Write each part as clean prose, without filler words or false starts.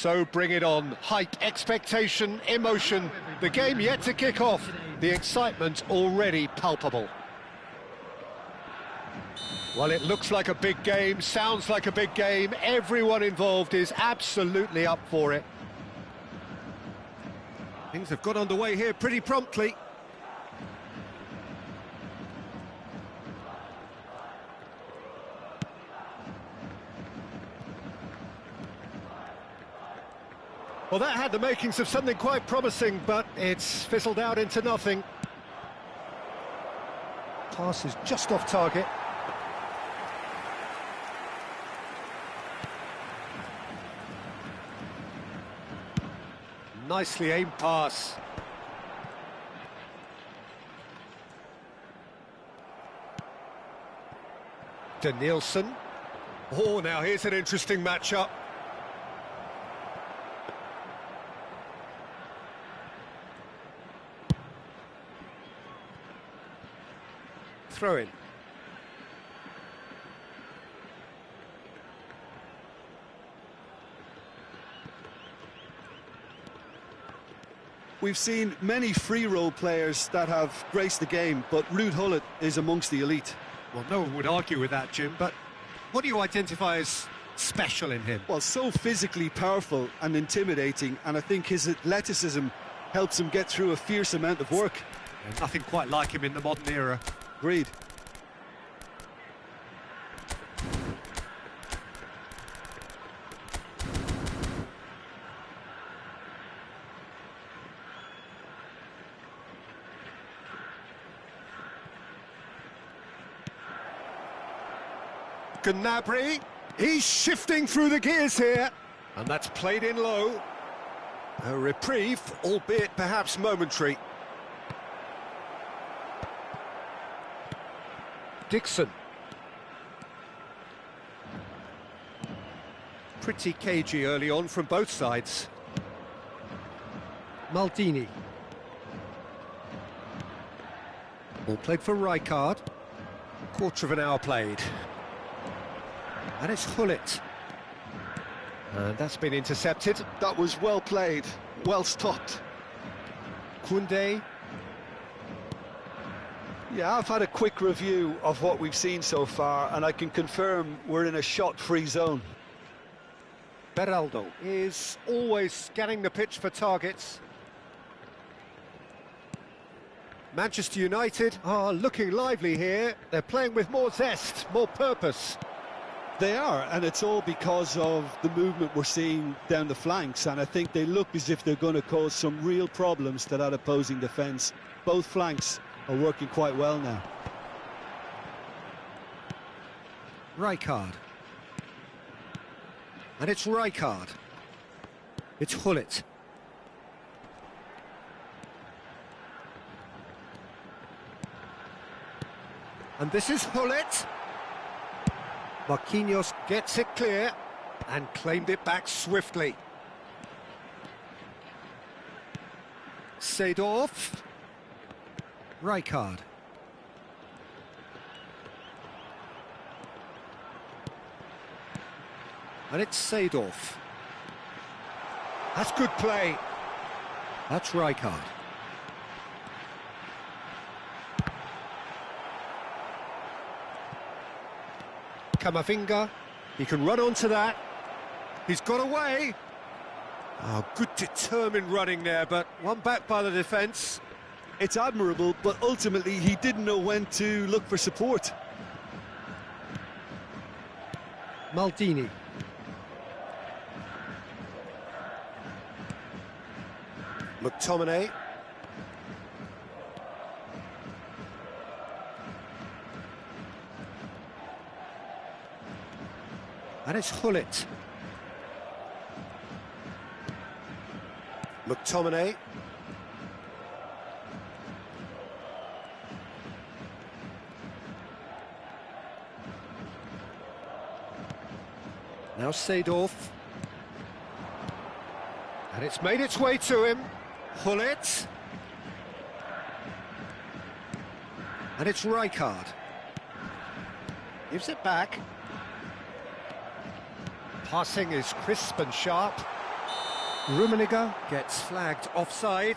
So bring it on. Hype, expectation, emotion. The game yet to kick off. The excitement already palpable. Well, it looks like a big game, sounds like a big game. Everyone involved is absolutely up for it. Things have got underway here pretty promptly. Well, that had the makings of something quite promising, but it's fizzled out into nothing. Pass is just off target. Nicely aimed pass. Danielson. Oh, now here's an interesting matchup. Throw in. We've seen many free role players that have graced the game, but Ruud Gullit is amongst the elite. Well, no one would argue with that, Jim, but what do you identify as special in him? Well, so physically powerful and intimidating, and I think his athleticism helps him get through a fierce amount of work. Yeah, nothing quite like him in the modern era. Agreed. Gnabry, he's shifting through the gears here, and that's played in low. A reprieve, albeit perhaps momentary. Dixon. Pretty cagey early on from both sides. Maldini. Ball played for Rijkaard. Quarter of an hour played. And it's Gullit. And that's been intercepted. That was well played, well stopped. Koundé. Yeah, I've had a quick review of what we've seen so far, and I can confirm we're in a shot-free zone. Beraldo is always scanning the pitch for targets. Manchester United are looking lively here. They're playing with more zest, more purpose. They are, and it's all because of the movement we're seeing down the flanks, and I think they look as if they're going to cause some real problems to that opposing defence. Both flanks are working quite well now. Rijkaard. And it's Rijkaard. It's Gullit. And this is Gullit. Marquinhos gets it clear and claimed it back swiftly. Seedorf. Rijkaard. And it's Seedorf. That's good play. That's Rijkaard. Camavinga, he can run onto that. He's got away. Oh, good determined running there, but one back by the defence. It's admirable, but ultimately he didn't know when to look for support. Maldini. McTominay. And it's Gullit. McTominay. Now Seedorf. And it's made its way to him. Gullit. And it's Rijkaard. Gives it back. Passing is crisp and sharp. Rummenigge gets flagged offside.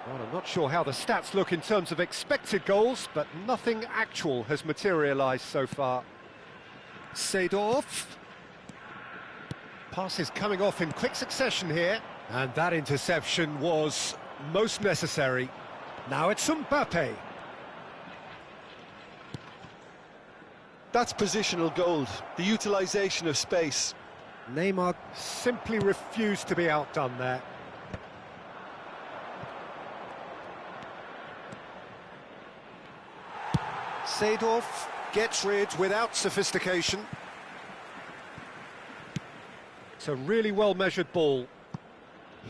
Well, I'm not sure how the stats look in terms of expected goals, but nothing actual has materialised so far. Seedorf. Passes coming off in quick succession here, and that interception was most necessary. Now it's Mbappe. That's positional gold, the utilisation of space. Neymar simply refused to be outdone there. Seedorf gets rid without sophistication. It's a really well-measured ball.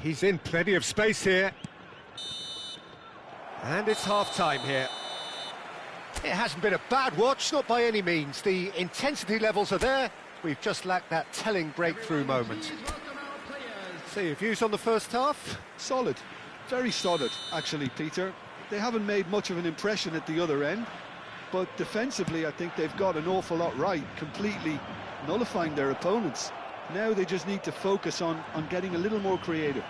He's in plenty of space here. And it's half-time here. It hasn't been a bad watch, not by any means. The intensity levels are there. We've just lacked that telling breakthrough moment. So your views on the first half? Solid. Very solid, actually, Peter. They haven't made much of an impression at the other end, but defensively I think they've got an awful lot right, completely nullifying their opponents. Now they just need to focus on getting a little more creative.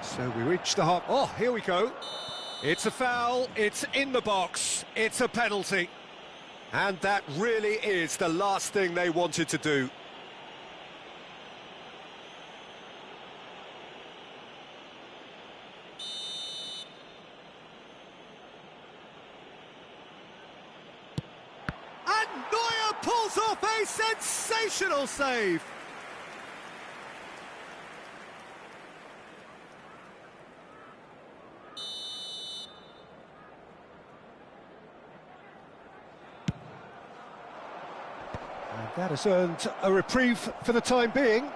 So we reach the half. Oh, here we go. It's a foul, it's in the box, it's a penalty. And that really is the last thing they wanted to do. And Neuer pulls off a sensational save. And that has earned a reprieve for the time being.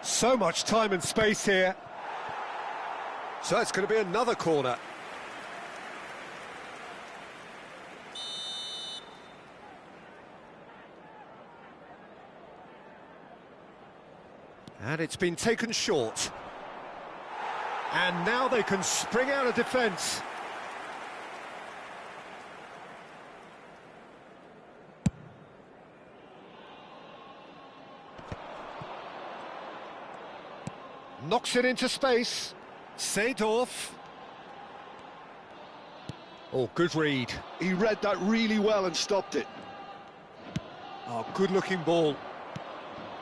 So much time and space here. So it's going to be another corner. And it's been taken short. And now they can spring out of defence. Knocks it into space. Seedorf. Oh, good read. He read that really well and stopped it. Oh, good-looking ball.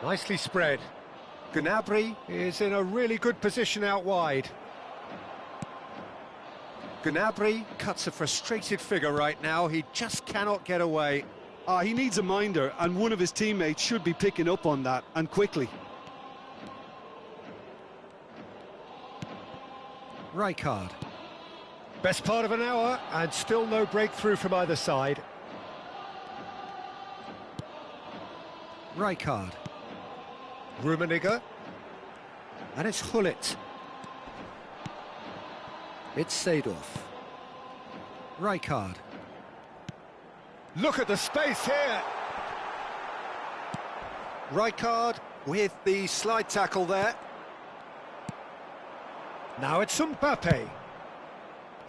Nicely spread. Gnabry is in a really good position out wide. Gnabry cuts a frustrated figure right now. He just cannot get away. He needs a minder, and one of his teammates should be picking up on that, and quickly. Rijkaard. Best part of an hour, and still no breakthrough from either side. Rijkaard. Rummenigge. And it's Gullit. It's Seedorf. Rijkaard. Look at the space here! Rijkaard with the slide tackle there. Now it's Mbappe.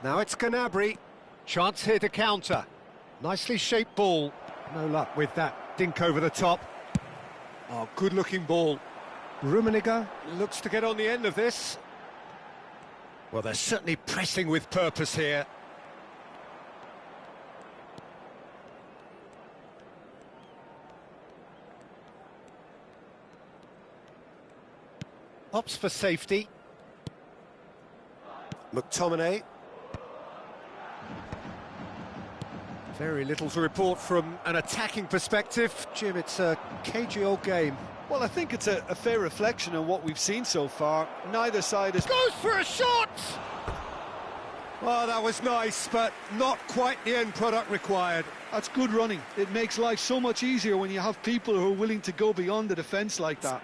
Now it's Gnabry. Chance here to counter. Nicely shaped ball. No luck with that dink over the top. Oh, good-looking ball. Rummenigge looks to get on the end of this. Well, they're certainly pressing with purpose here. Opts for safety. McTominay. Very little to report from an attacking perspective. Jim, it's a cagey old game. Well, I think it's a fair reflection on what we've seen so far. Neither side is... Goes for a shot! Well, that was nice, but not quite the end product required. That's good running. It makes life so much easier when you have people who are willing to go beyond the defence like that.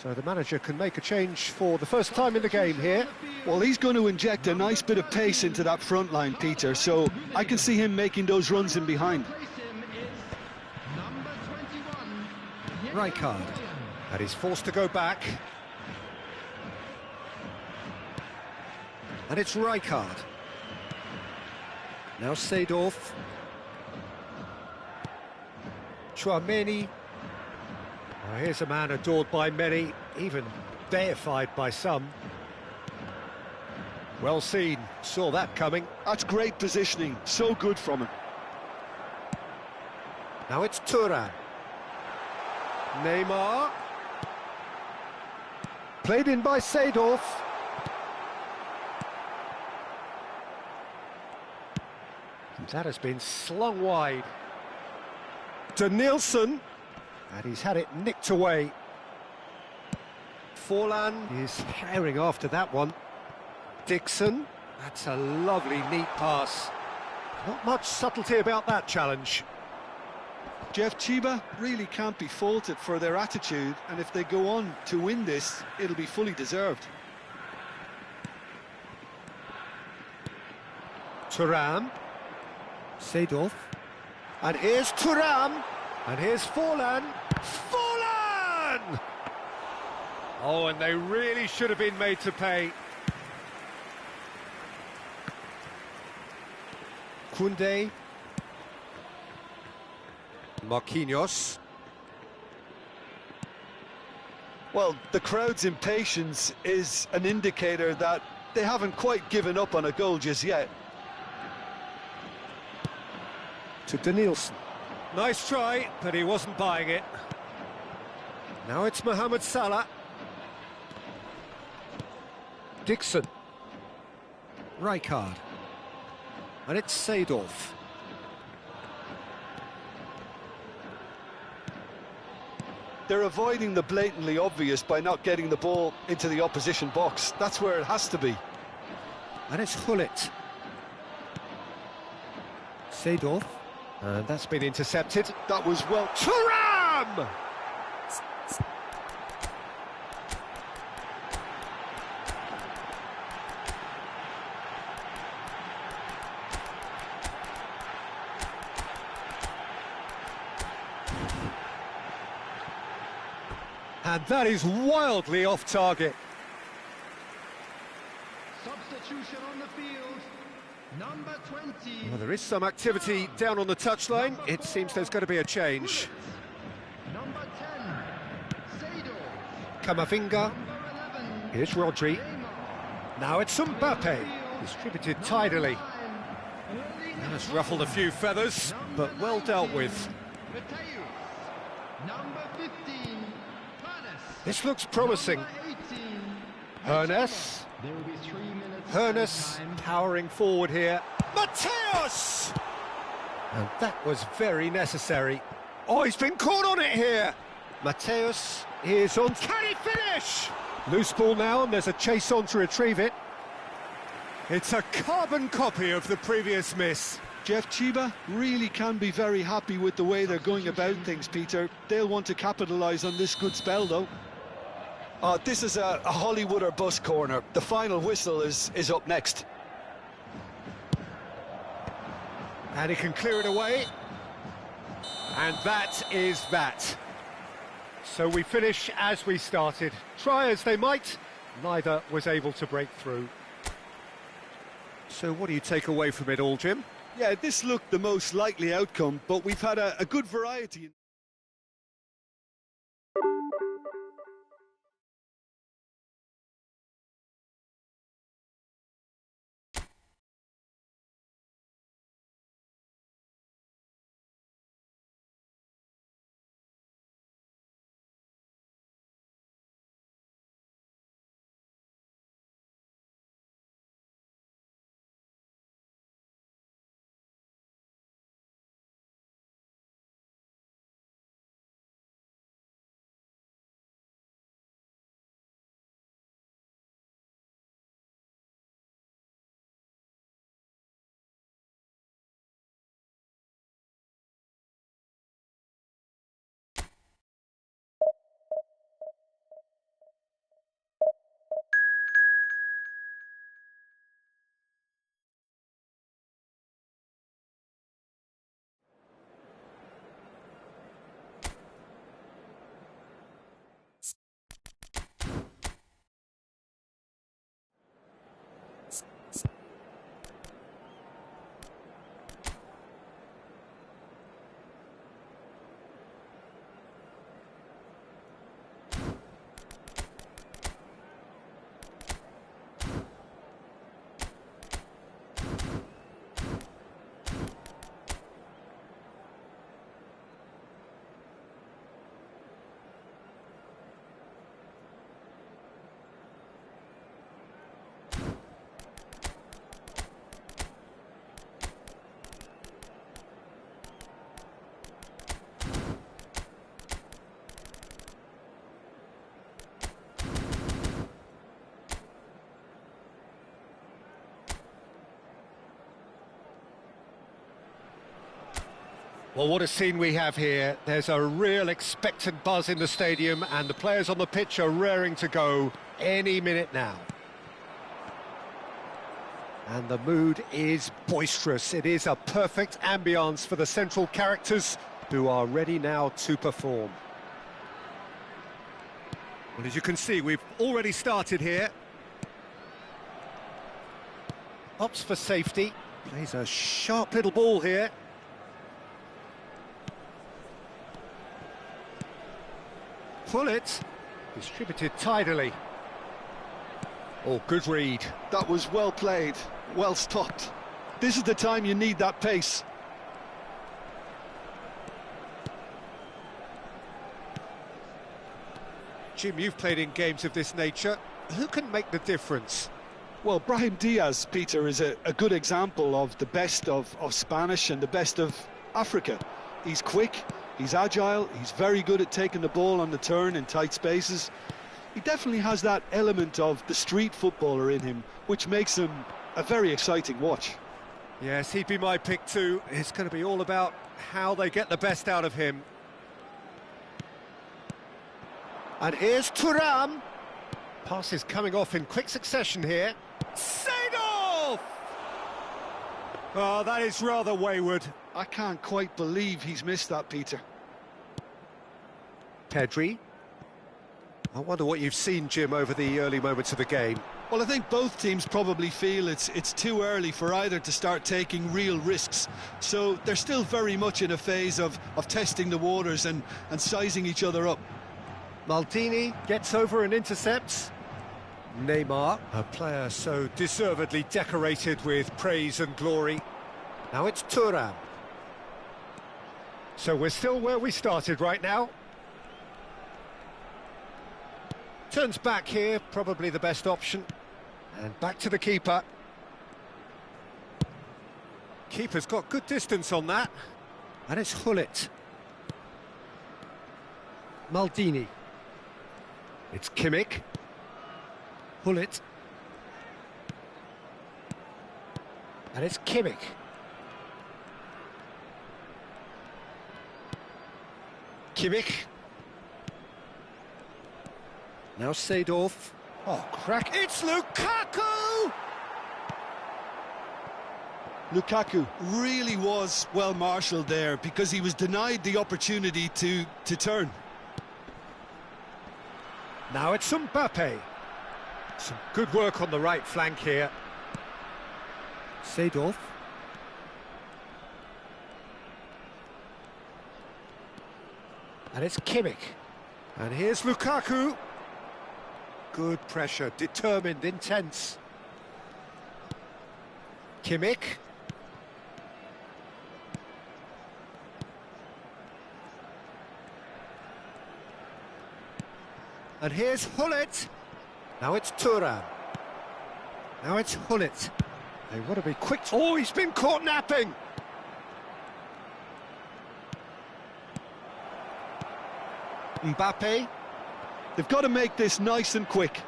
So the manager can make a change for the first time in the game here. Well, he's going to inject a nice bit of pace into that front line, Peter, so I can see him making those runs in behind. Rijkaard, and he's forced to go back. And it's Rijkaard. Now Seedorf. Chouameni. Oh, here's a man adored by many, even deified by some. Well seen, saw that coming. That's great positioning, so good from him. Now it's Thuram. Neymar. Played in by Seedorf. That has been slung wide. Danielson. And he's had it nicked away. Forlan is herring after that one. Dixon. That's a lovely, neat pass. Not much subtlety about that challenge. Jeff, Chiba really can't be faulted for their attitude, and if they go on to win this, it'll be fully deserved. Thuram. Seedorf. And here's Thuram. And here's Forlan. Forlan! Oh, and they really should have been made to pay. Koundé. Marquinhos. Well, the crowd's impatience is an indicator that they haven't quite given up on a goal just yet. To Danielson. Nice try, but he wasn't buying it. Now it's Mohamed Salah. Dixon. Rijkaard. And it's Seedorf. They're avoiding the blatantly obvious by not getting the ball into the opposition box. That's where it has to be. And it's Hullet. Seedorf. And that's been intercepted. That was well... Thuram! And that is wildly off target. Substitution on the field, number 20. Well, there is some activity down on the touchline. It seems there's going to be a change. Number 10, Seedorf. Camavinga. Here's Rodri. Now it's Mbappe. Distributed tidily. That's ruffled a few feathers, but well dealt with. Number 15, This looks promising. Hernes. There will be 3 minutes. Hernes powering forward here. Mateus! And that was very necessary. Oh, he's been caught on it here. Mateus is on. Can he finish? Loose ball now, and there's a chase on to retrieve it. It's a carbon copy of the previous miss. Jeff, Chiba really can be very happy with the way they're going about things, Peter. They'll want to capitalise on this good spell, though. This is a Hollywood or bust corner. The final whistle is up next. And he can clear it away. And that is that. So we finish as we started. Try as they might, neither was able to break through. So what do you take away from it all, Jim? Yeah, this looked the most likely outcome, but we've had a good variety. Well, what a scene we have here. There's a real expectant buzz in the stadium, and the players on the pitch are raring to go any minute now. And the mood is boisterous. It is a perfect ambience for the central characters who are ready now to perform. Well, as you can see, we've already started here. Opts for safety. Plays a sharp little ball here. Pull it. Distributed tidily. Oh, good read. That was well played, well stopped. This is the time you need that pace. Jim, you've played in games of this nature. Who can make the difference? Well, Brahim Diaz, Peter, is a good example of the best of Spanish and the best of Africa. He's quick, he's agile, he's very good at taking the ball on the turn in tight spaces. He definitely has that element of the street footballer in him, which makes him a very exciting watch. Yes, he'd be my pick too. It's going to be all about how they get the best out of him. And here's Thuram. Passes coming off in quick succession here. Seedorf! Oh, that is rather wayward. I can't quite believe he's missed that, Peter. Pedri. I wonder what you've seen, Jim, over the early moments of the game. Well, I think both teams probably feel it's too early for either to start taking real risks. So they're still very much in a phase of testing the waters and sizing each other up. Maldini gets over and intercepts. Neymar, a player so deservedly decorated with praise and glory. Now it's Thuram. So we're still where we started right now. Turns back here, probably the best option. And back to the keeper. Keeper's got good distance on that. And it's Hullet. Maldini. It's Kimmich. Hullet. And it's Kimmich. Kimmich. Now Seedorf. Oh, crack. It's Lukaku! Lukaku really was well marshalled there because he was denied the opportunity to turn. Now it's Mbappe. Some good work on the right flank here. Seedorf. And it's Kimmich. And here's Lukaku. Good pressure, determined, intense. Kimmich. And here's Hullet. Now it's Thuram. Now it's Hullet. They want to be quick. Oh, he's been caught napping. Mbappe. They've got to make this nice and quick.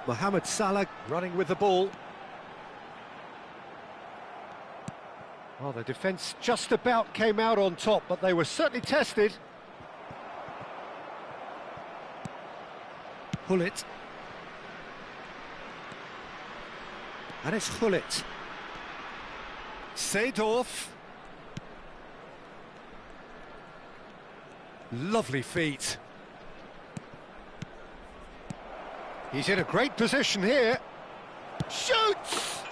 Mohamed Salah running with the ball. Well, the defence just about came out on top, but they were certainly tested. Hullet. And it's Hullet. Seedorf. Lovely feet. He's in a great position here. Shoots!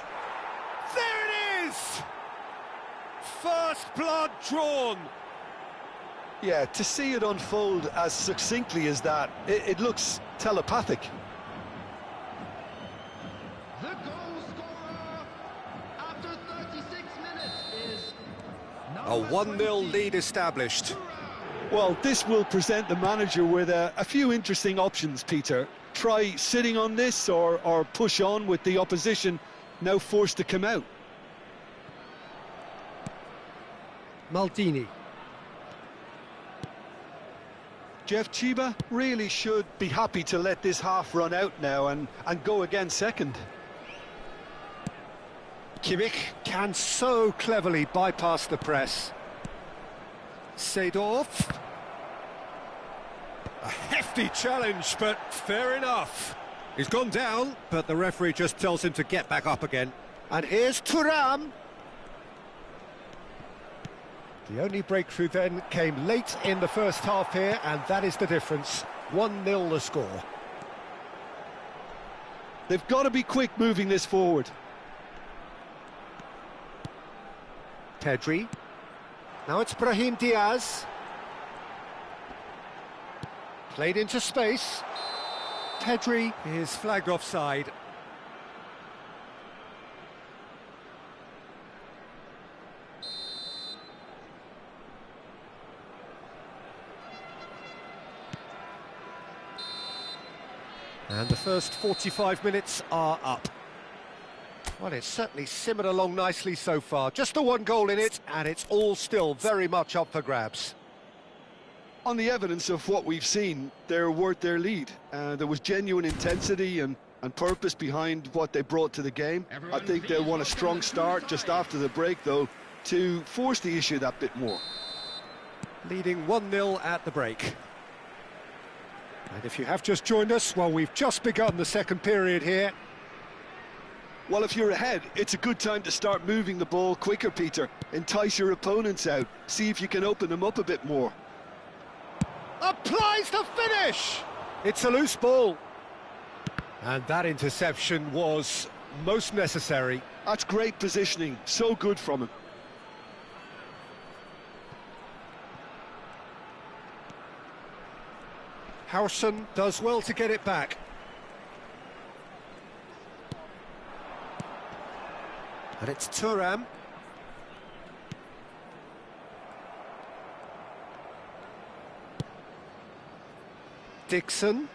There it is! First blood drawn. Yeah, to see it unfold as succinctly as that, it looks telepathic. The goal scorer after 36 minutes is A 1-0 lead established. Well, this will present the manager with a few interesting options, Peter. Try sitting on this or push on with the opposition now forced to come out. Maldini. Jeff Chiba really should be happy to let this half run out now and go again second. Kimmich can so cleverly bypass the press. Seedorf. A hefty challenge, but fair enough. He's gone down, but the referee just tells him to get back up again. And here's Thuram. The only breakthrough then came late in the first half here, and that is the difference. 1-0 the score. They've got to be quick moving this forward. Pedri. Now it's Brahim Diaz. Played into space. Pedri is flagged offside. And the first 45 minutes are up. Well, it's certainly simmered along nicely so far. Just the one goal in it, and it's all still very much up for grabs. On the evidence of what we've seen, they're worth their lead. There was genuine intensity and purpose behind what they brought to the game. I think they'll want a strong start just after the break, though, to force the issue that bit more. Leading 1-0 at the break. And if you have just joined us, well, we've just begun the second period here. Well, if you're ahead, it's a good time to start moving the ball quicker, Peter. Entice your opponents out. See if you can open them up a bit more. Applies the finish! It's a loose ball. And that interception was most necessary. That's great positioning. So good from him. Howson does well to get it back. And it's Thuram. Dixon.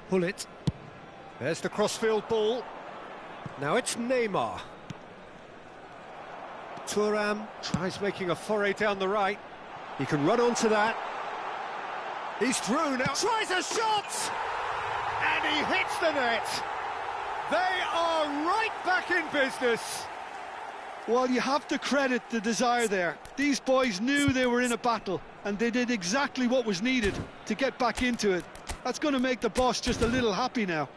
Pull it. There's the crossfield ball. Now it's Neymar. Thuram tries making a foray down the right. He can run onto that. He's through now. Tries a shot! And he hits the net. They are right back in business. Well, you have to credit the desire there. These boys knew they were in a battle, and they did exactly what was needed to get back into it. That's going to make the boss just a little happy now.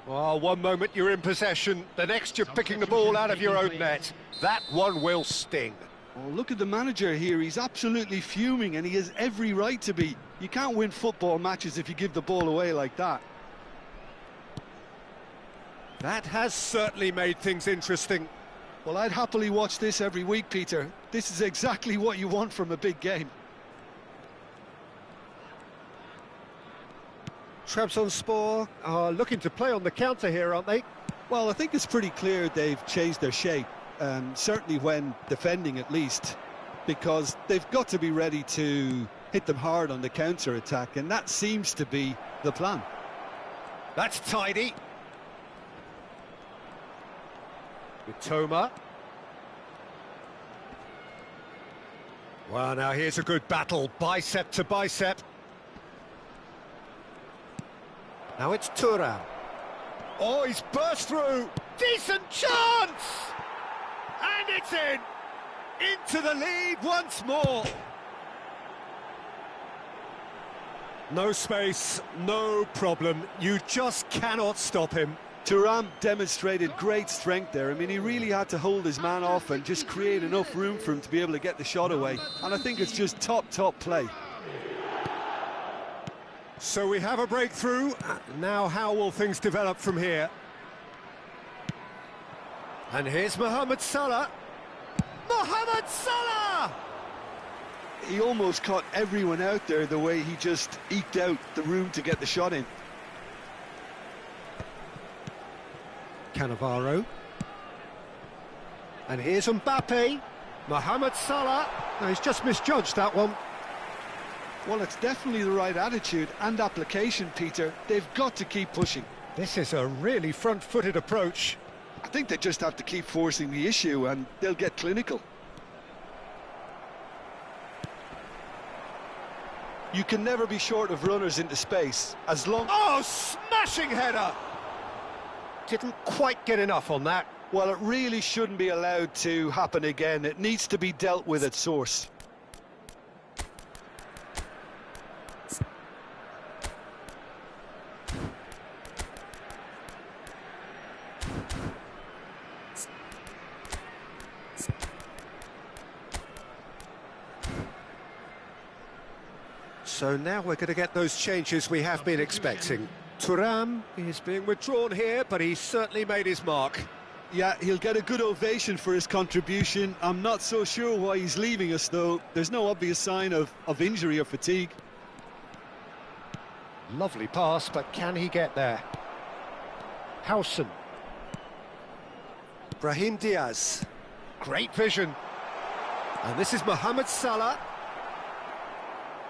Well, one moment you're in possession, the next you're picking the ball out of your own net. That one will sting. Oh, look at the manager here. He's absolutely fuming, and he has every right to be. You can't win football matches if you give the ball away like that. That has certainly made things interesting. Well, I'd happily watch this every week, Peter. This is exactly what you want from a big game. Trabzonspor are looking to play on the counter here, aren't they? Well, I think it's pretty clear they've changed their shape, certainly when defending at least, because they've got to be ready to hit them hard on the counter-attack, and that seems to be the plan. That's tidy. With Toma. Well, now here's a good battle, bicep to bicep. Now it's Thuram. Oh, he's burst through. Decent chance! And it's in! Into the lead once more. No space, no problem. You just cannot stop him. Thuram demonstrated great strength there. I mean, he really had to hold his man off and just create enough room for him to be able to get the shot away. And I think it's just top play. So we have a breakthrough. Now how will things develop from here? And here's Mohamed Salah. Mohamed Salah! He almost caught everyone out there the way he just eked out the room to get the shot in. Cannavaro. And here's Mbappe. Mohamed Salah. No, he's just misjudged that one. Well, it's definitely the right attitude and application, Peter. They've got to keep pushing. This is a really front-footed approach. I think they just have to keep forcing the issue and they'll get clinical. You can never be short of runners into space, as long... Oh, smashing header! Didn't quite get enough on that. Well, it really shouldn't be allowed to happen again. It needs to be dealt with at source. So now we're going to get those changes we have been expecting. Thuram is being withdrawn here, but he's certainly made his mark. Yeah, he'll get a good ovation for his contribution. I'm not so sure why he's leaving us, though. There's no obvious sign of injury or fatigue. Lovely pass, but can he get there? Howson. Brahim Diaz. Great vision. And this is Mohamed Salah.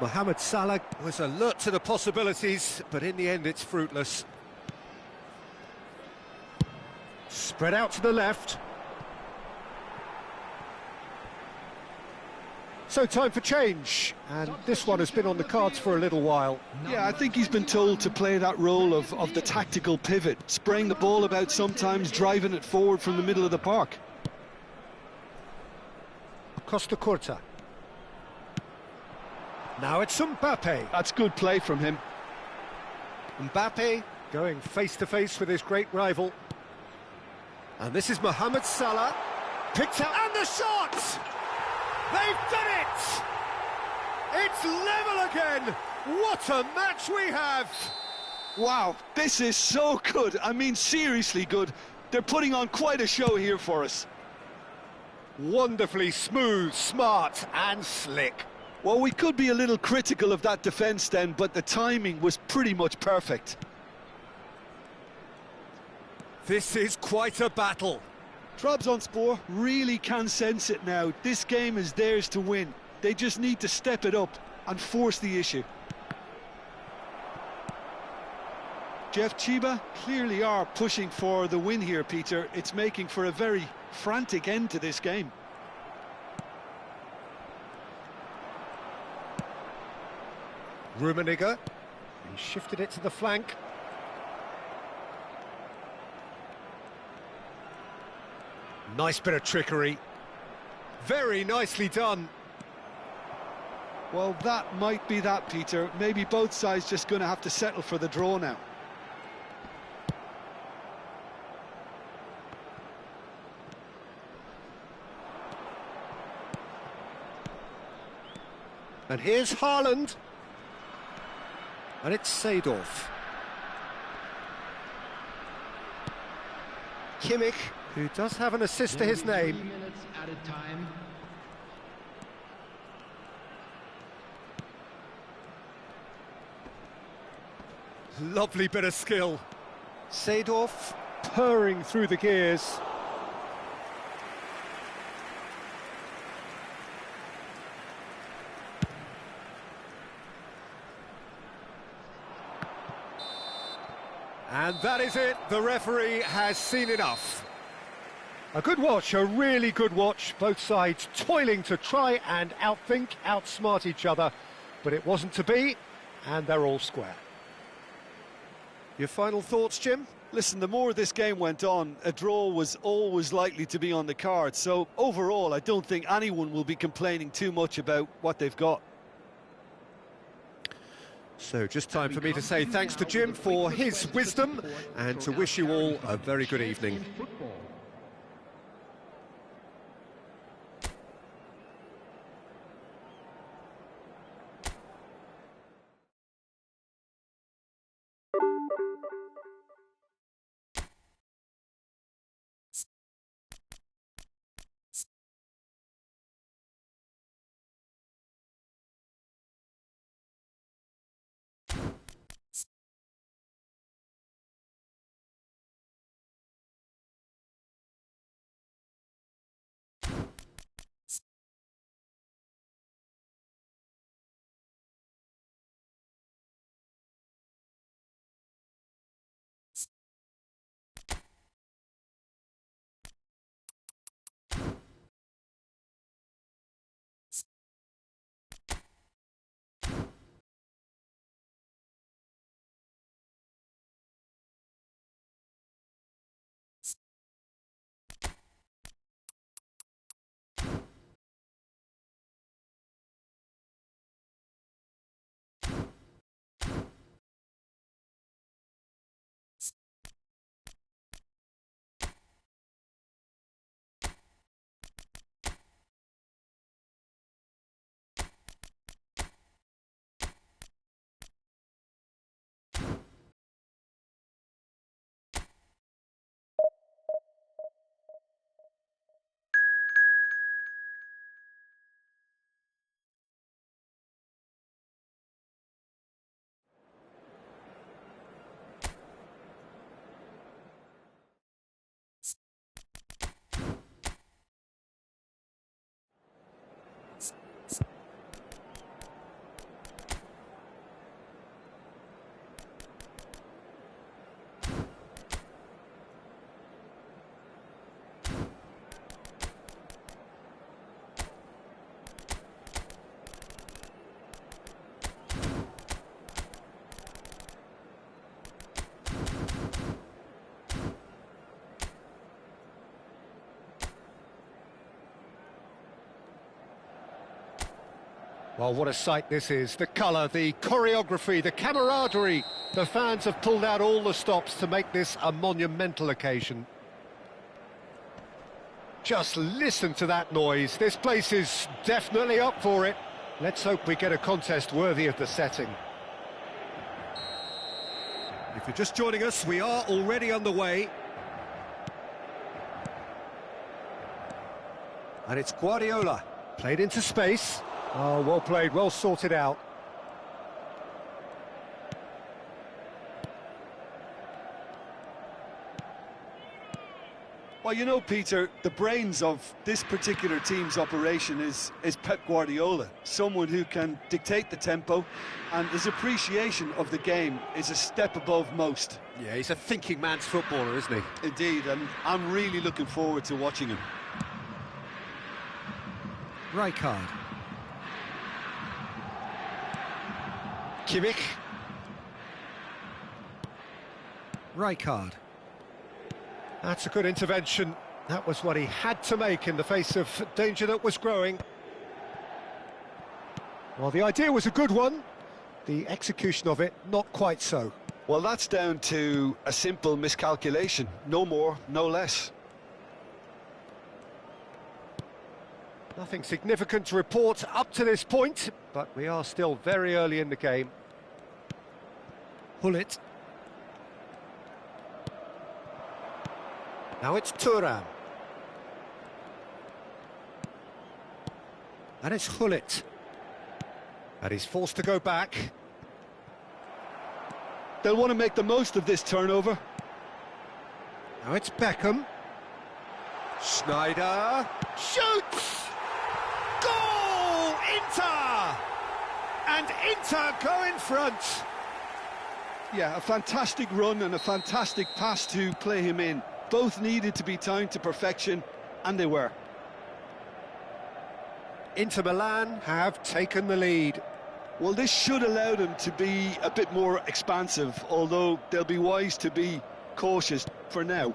Mohamed Salah was alert to the possibilities, but in the end it's fruitless. Spread out to the left. So time for change, and this one has been on the cards for a little while. Yeah, I think he's been told to play that role of the tactical pivot, spraying the ball about sometimes, driving it forward from the middle of the park. Costa Curta. Now it's Mbappe. That's good play from him. Mbappe going face-to-face with his great rival. And this is Mohamed Salah. Picked out, and the shot! They've done it! It's level again! What a match we have! Wow, this is so good. I mean, seriously good. They're putting on quite a show here for us. Wonderfully smooth, smart and slick. Well, we could be a little critical of that defence then, but the timing was pretty much perfect. This is quite a battle. Trabzonspor really can sense it now. This game is theirs to win. They just need to step it up and force the issue. Jeff Chiba clearly are pushing for the win here, Peter. It's making for a very frantic end to this game. Rummenigge, he shifted it to the flank. Nice bit of trickery. Very nicely done. Well, that might be that, Peter. Maybe both sides just going to have to settle for the draw now. And here's Haaland. And it's Seedorf. Kimmich, who does have an assist to his name. 3 minutes at a time. Lovely bit of skill. Seedorf purring through the gears. And that is it, the referee has seen enough. A good watch, a really good watch, both sides toiling to try and outthink, outsmart each other, but it wasn't to be, and they're all square. Your final thoughts, Jim? Listen, the more this game went on, a draw was always likely to be on the card, so overall I don't think anyone will be complaining too much about what they've got. So just time for me to say thanks to Jim for his wisdom and to wish you all a very good evening. Well, what a sight this is. The colour, the choreography, the camaraderie. The fans have pulled out all the stops to make this a monumental occasion. Just listen to that noise. This place is definitely up for it. Let's hope we get a contest worthy of the setting. If you're just joining us, we are already underway. And it's Guardiola. Played into space. Oh, well played, well sorted out. Well, you know, Peter, the brains of this particular team's operation is Pep Guardiola, someone who can dictate the tempo, and his appreciation of the game is a step above most. Yeah, he's a thinking man's footballer, isn't he? Indeed, and I'm really looking forward to watching him. Rijkaard. Kimmich. Rijkaard. That's a good intervention. That was what he had to make in the face of danger that was growing. Well, the idea was a good one. The execution of it, not quite so. Well, that's down to a simple miscalculation. No more, no less. Nothing significant to report up to this point, but we are still very early in the game. Hullet. Now it's Thuram. And it's Hullet. And he's forced to go back. They'll want to make the most of this turnover. Now it's Beckham. Schneider shoots! Goal! Inter! And Inter go in front. Yeah, a fantastic run and a fantastic pass to play him in. Both needed to be timed to perfection, and they were. Inter Milan have taken the lead. Well, this should allow them to be a bit more expansive, although they'll be wise to be cautious for now.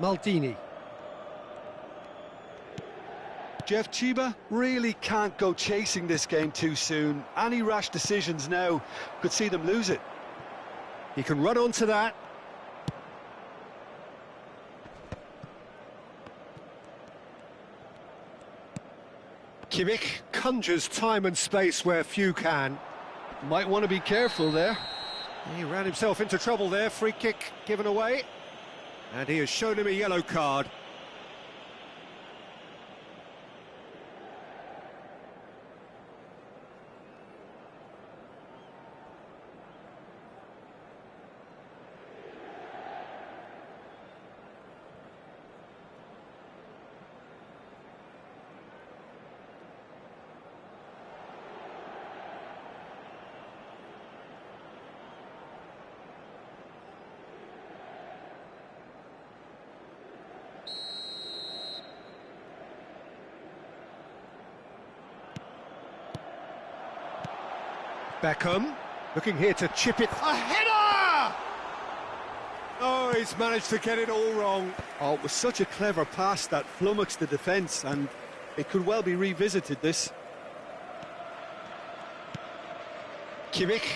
Maldini. Jeff Chiba really can't go chasing this game too soon. Any rash decisions now could see them lose it. He can run onto that. Kimmich conjures time and space where few can. Might want to be careful there. He ran himself into trouble there. Free kick given away. And he has shown him a yellow card. Beckham, looking here to chip it. A header! Oh, he's managed to get it all wrong. Oh, it was such a clever pass that flummoxed the defence, and it could well be revisited, this. Kimmich.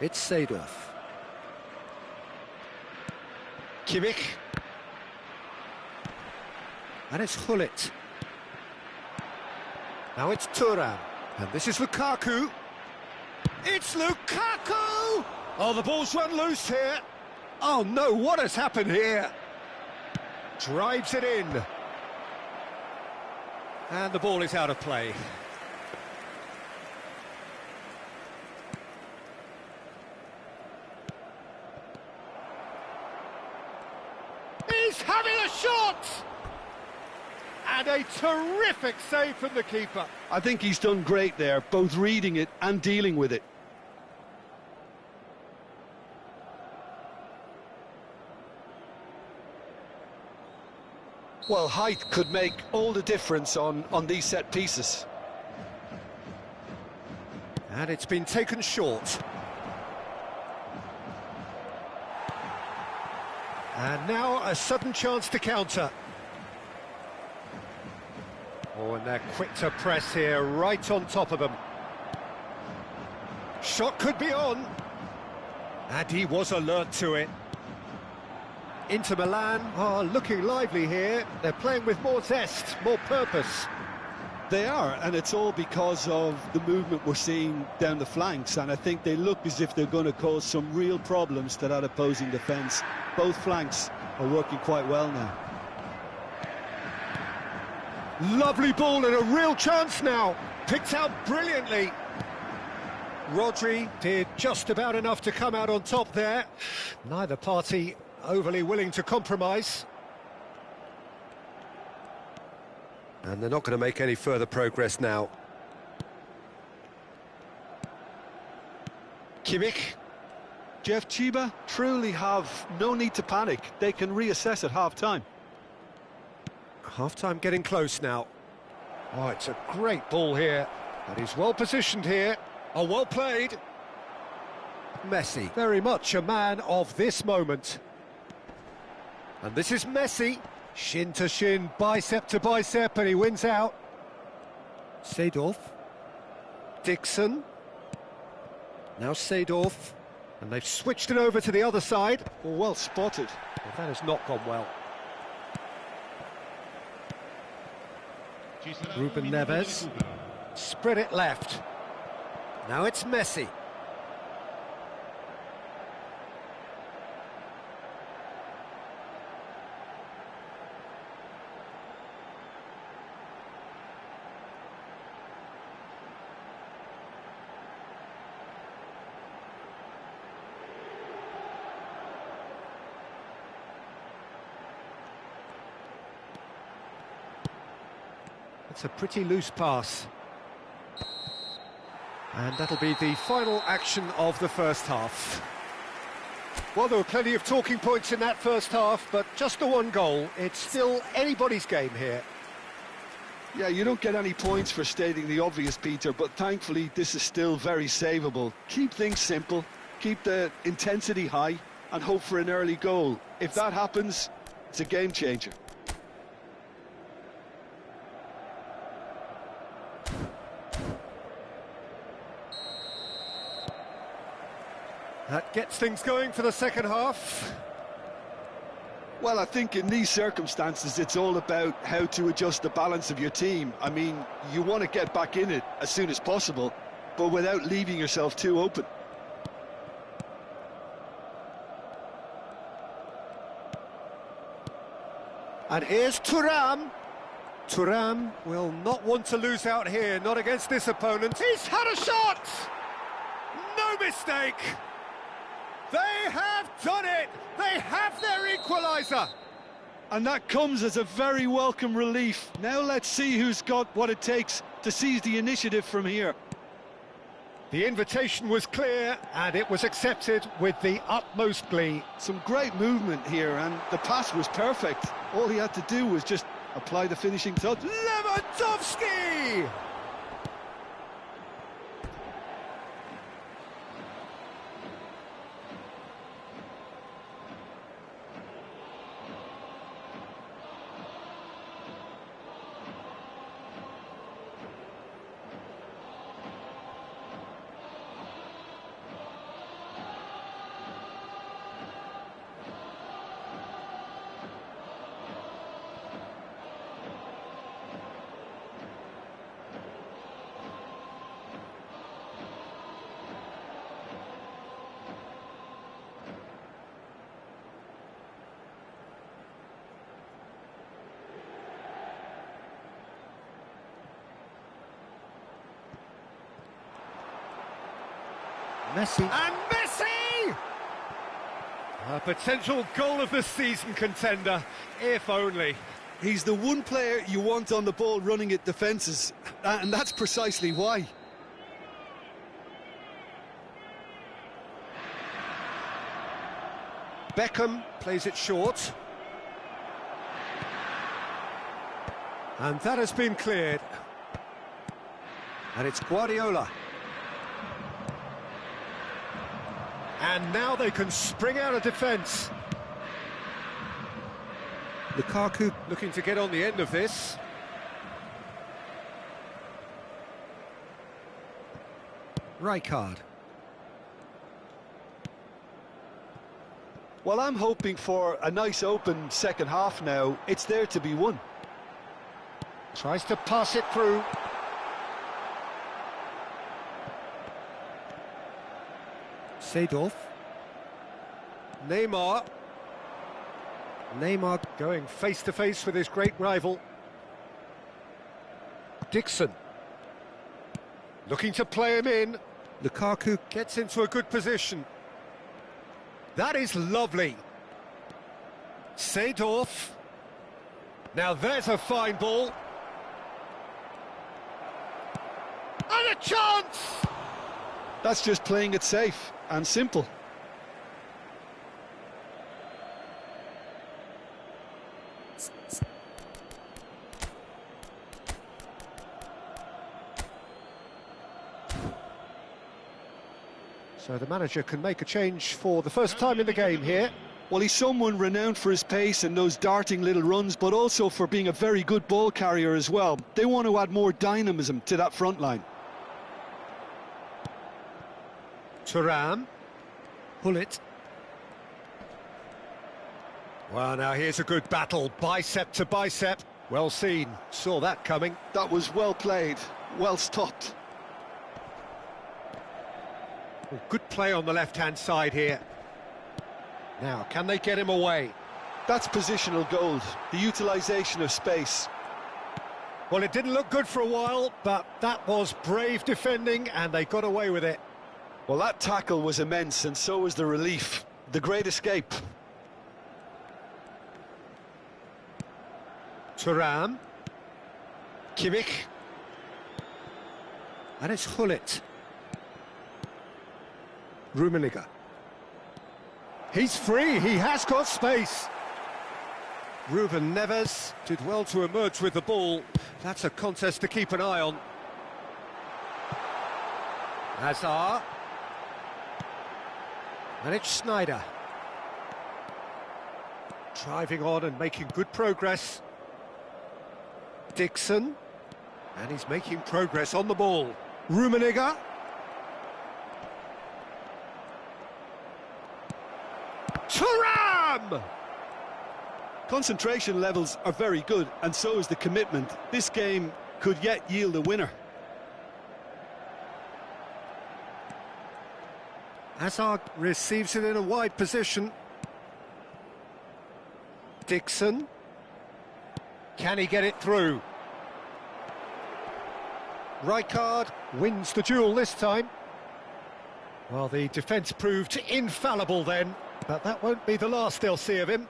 It's Seedorf. Kimmich. And it's Hullet. Now it's Thuram, and this is Lukaku. It's Lukaku! Oh, the ball's run loose here. Oh no, what has happened here? Drives it in. And the ball is out of play. He's having a shot! And a terrific save from the keeper. I think he's done great there, both reading it and dealing with it. Well, height could make all the difference on these set pieces. And it's been taken short. And now a sudden chance to counter. Oh, and they're quick to press here, right on top of them. Shot could be on. And he was alert to it. Inter Milan are looking lively here. They're playing with more zest, more purpose. They are, and it's all because of the movement we're seeing down the flanks, and I think they look as if they're going to cause some real problems to that opposing defence. Both flanks are working quite well now. Lovely ball and a real chance now. Picked out brilliantly. Rodri did just about enough to come out on top there. Neither party overly willing to compromise. And they're not going to make any further progress now. Kimmich. Jeff, Chiba truly have no need to panic. They can reassess at half-time. Half-time getting close now. Oh, it's a great ball here. And he's well positioned here. Oh, well played. Messi, very much a man of this moment. And this is Messi. Shin to shin, bicep to bicep, and he wins out. Seedorf. Dixon. Now Seedorf. And they've switched it over to the other side. Well spotted. Well, that has not gone well. Ruben Neves. Spread it left. Now it's Messi. It's a pretty loose pass. And that'll be the final action of the first half. Well, there were plenty of talking points in that first half, but just the one goal. It's still anybody's game here. Yeah, you don't get any points for stating the obvious, Peter, but thankfully this is still very savable. Keep things simple, keep the intensity high, and hope for an early goal. If that happens, it's a game changer. That gets things going for the second half. Well, I think in these circumstances, it's all about how to adjust the balance of your team. I mean, you want to get back in it as soon as possible, but without leaving yourself too open. And here's Thuram. Thuram will not want to lose out here, not against this opponent. He's had a shot! No mistake! They have done it! They have their equaliser! And that comes as a very welcome relief. Now let's see who's got what it takes to seize the initiative from here. The invitation was clear, and it was accepted with the utmost glee. Some great movement here, and the pass was perfect. All he had to do was just apply the finishing touch. Lewandowski! Messi. And Messi! A potential goal of the season contender, if only. He's the one player you want on the ball running at defences, and that's precisely why. Beckham plays it short. And that has been cleared. And it's Guardiola. And now they can spring out of defence. Lukaku looking to get on the end of this. Rijkaard. Well, I'm hoping for a nice open second half now. It's there to be won. Tries to pass it through. Seedorf. Neymar. Neymar going face-to-face with his great rival. Dixon. Looking to play him in. Lukaku gets into a good position. That is lovely. Seedorf. Now there's a fine ball. And a chance! That's just playing it safe and simple. So the manager can make a change for the first time in the game here. Well, he's someone renowned for his pace and those darting little runs, but also for being a very good ball carrier as well. They want to add more dynamism to that front line. Thuram. Hullet. Well, now here's a good battle, bicep to bicep. Well seen, saw that coming. That was well played, well stopped. Oh, good play on the left-hand side here. Now, can they get him away? That's positional gold, the utilisation of space. Well, it didn't look good for a while, but that was brave defending, and they got away with it. Well, that tackle was immense, and so was the relief. The great escape. Thuram. Kimmich. And it's Hullet. Rummenigge. He's free, he has got space. Ruben Neves did well to emerge with the ball. That's a contest to keep an eye on. Hazard. And it's Snyder. Driving on and making good progress. Dixon. And he's making progress on the ball. Rummenigge. Thuram! Concentration levels are very good, and so is the commitment. This game could yet yield a winner. Hazard receives it in a wide position. Dixon. Can he get it through? Rijkaard wins the duel this time. Well, the defence proved infallible then, but that won't be the last they'll see of him.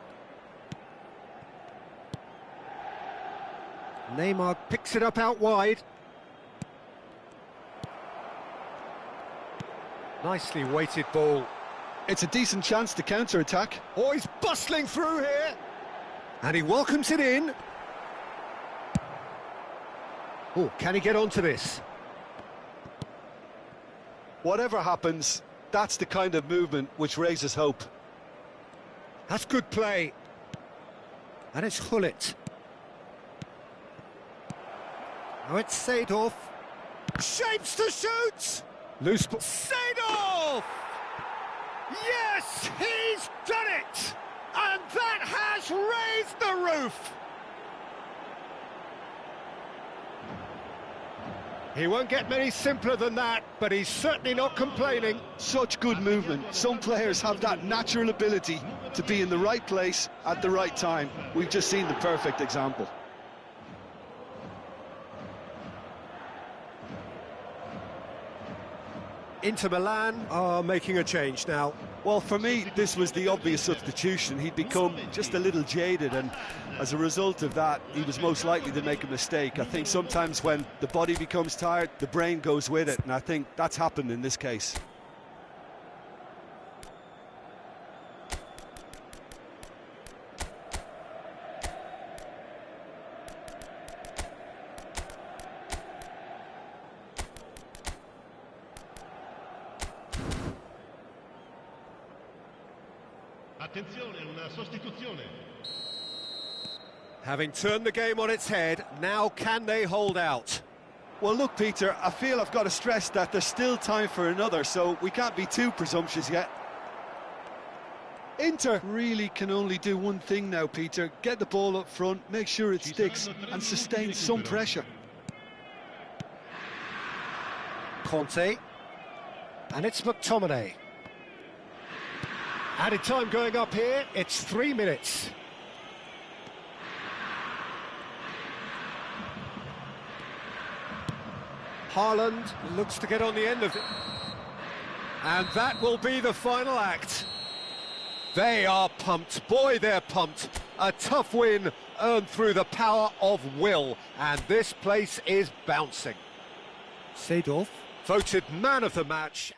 Neymar picks it up out wide. Nicely weighted ball. It's a decent chance to counter-attack. Oh, he's bustling through here. And he welcomes it in. Oh, can he get onto this? Whatever happens, that's the kind of movement which raises hope. That's good play. And it's Hullet. Now it's Seedorf. Shapes to shoot! Loose ball. Seedorf! Yes, he's done it! And that has raised the roof! He won't get many simpler than that, but he's certainly not complaining. Such good movement. Some players have that natural ability to be in the right place at the right time. We've just seen the perfect example. Inter Milan are making a change now. Well, for me, this was the obvious substitution. He'd become just a little jaded, and as a result of that, he was most likely to make a mistake. I think sometimes when the body becomes tired, the brain goes with it, and I think that's happened in this case. Attenzione, una sostituzione. Having turned the game on its head, now can they hold out? Well, look, Peter, I feel I've got to stress that there's still time for another, so we can't be too presumptuous yet. Inter really can only do one thing now, Peter. Get the ball up front, make sure it sticks, and sustain some pressure. Conte. And it's McTominay. Added time going up here, it's 3 minutes. Haaland looks to get on the end of it. And that will be the final act. They are pumped, boy they're pumped. A tough win earned through the power of will, and this place is bouncing. Seedorf. Voted man of the match.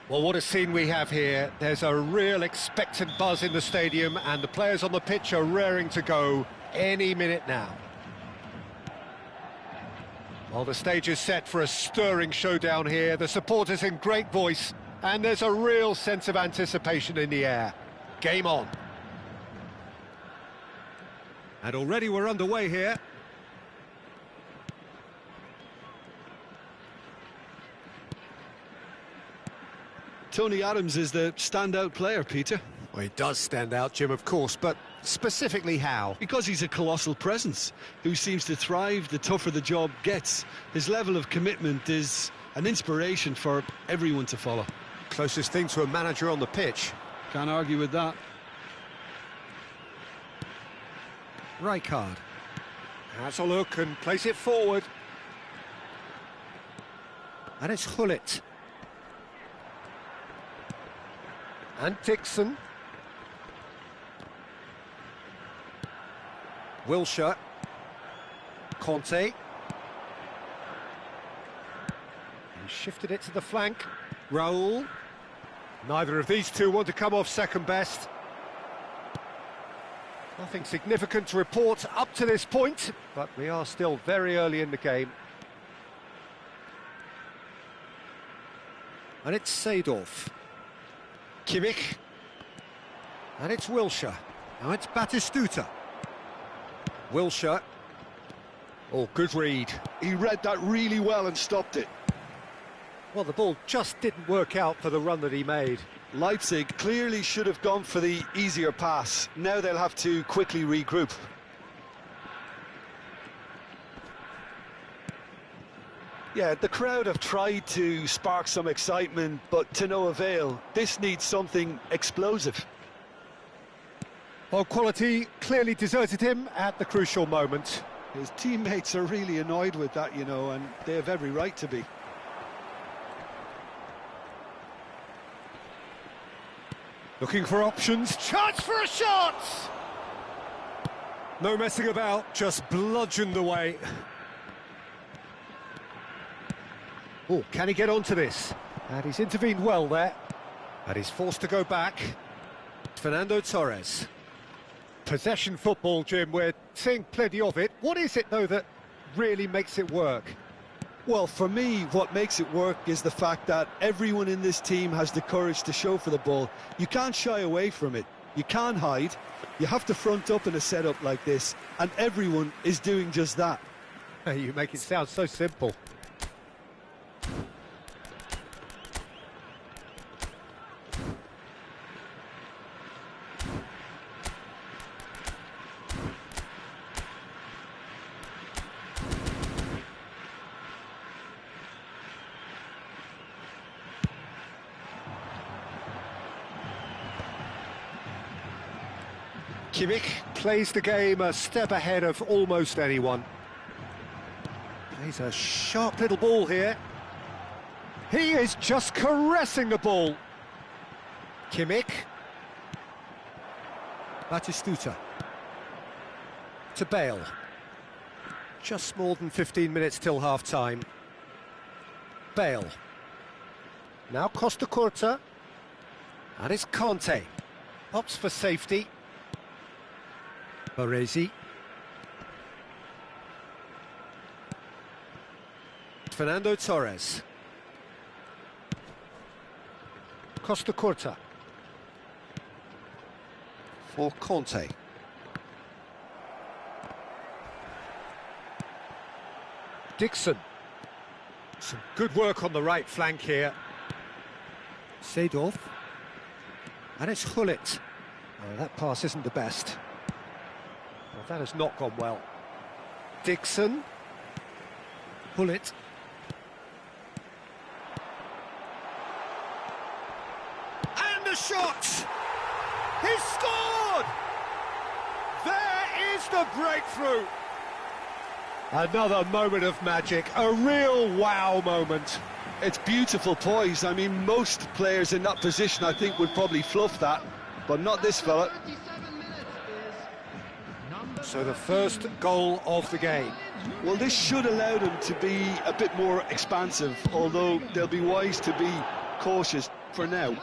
Well, what a scene we have here. There's a real expectant buzz in the stadium, and the players on the pitch are raring to go any minute now. Well, the stage is set for a stirring showdown here. The supporters in great voice, and there's a real sense of anticipation in the air. Game on. And already we're underway here. Tony Adams is the standout player, Peter. Well, he does stand out, Jim, of course, but specifically how? Because he's a colossal presence who seems to thrive the tougher the job gets. His level of commitment is an inspiration for everyone to follow. Closest thing to a manager on the pitch. Can't argue with that. Rijkaard has a look and plays it forward. And it's Gullit. And Dixon. Wilshere. Conte. He shifted it to the flank. Raul. Neither of these two want to come off second best. Nothing significant to report up to this point, but we are still very early in the game. And it's Seedorf. Kimmich. And it's Wilshere. Now it's Batistuta. Wilshere. Oh, good read. He read that really well and stopped it. Well, the ball just didn't work out for the run that he made. Leipzig clearly should have gone for the easier pass. Now they'll have to quickly regroup. Yeah, the crowd have tried to spark some excitement, but to no avail. This needs something explosive. Well, quality clearly deserted him at the crucial moment. His teammates are really annoyed with that, you know, and they have every right to be. Looking for options. Chance for a shot! No messing about, just bludgeoned away. Oh, can he get onto this? And he's intervened well there. And he's forced to go back. Fernando Torres. Possession football, Jim, we're seeing plenty of it. What is it, though, that really makes it work? Well, for me, what makes it work is the fact that everyone in this team has the courage to show for the ball. You can't shy away from it. You can't hide. You have to front up in a setup like this, and everyone is doing just that. You make it sound so simple. Kimmich plays the game a step ahead of almost anyone. Plays a sharp little ball here. He is just caressing the ball. Kimmich. Batistuta. To Bale. Just more than 15 minutes till half-time. Bale. Now Costa Curta. And it's Conte. Opts for safety. Baresi. Fernando Torres. Costa Curta. For Conte. Dixon. Some good work on the right flank here. Seedorf. And it's Hullet. Oh, that pass isn't the best. Well, that has not gone well. Dixon. Hullet. And a shot! He scored! There is the breakthrough! Another moment of magic, a real wow moment. It's beautiful poise. I mean, most players in that position, I think, would probably fluff that, but not this fella. So the first goal of the game. Well, this should allow them to be a bit more expansive, although they'll be wise to be cautious for now.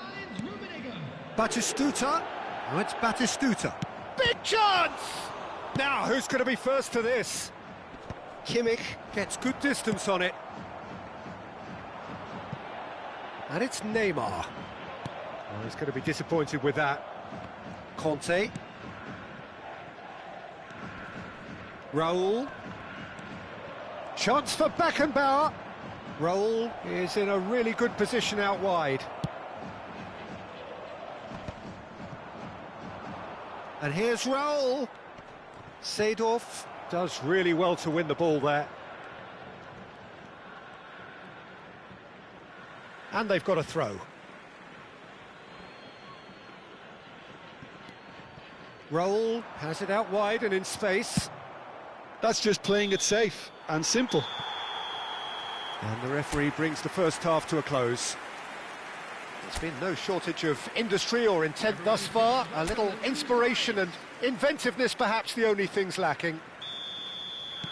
Batistuta. Oh, it's Batistuta. Big chance! Now, who's going to be first to this? Kimmich gets good distance on it. And it's Neymar. Oh, he's going to be disappointed with that. Conte. Raul. Chance for Beckenbauer. Raul is in a really good position out wide. And here's Raul. Seedorf does really well to win the ball there. And they've got a throw. Raul has it out wide and in space. That's just playing it safe and simple. And the referee brings the first half to a close. There's been no shortage of industry or intent thus far. A little inspiration and inventiveness, perhaps the only things lacking.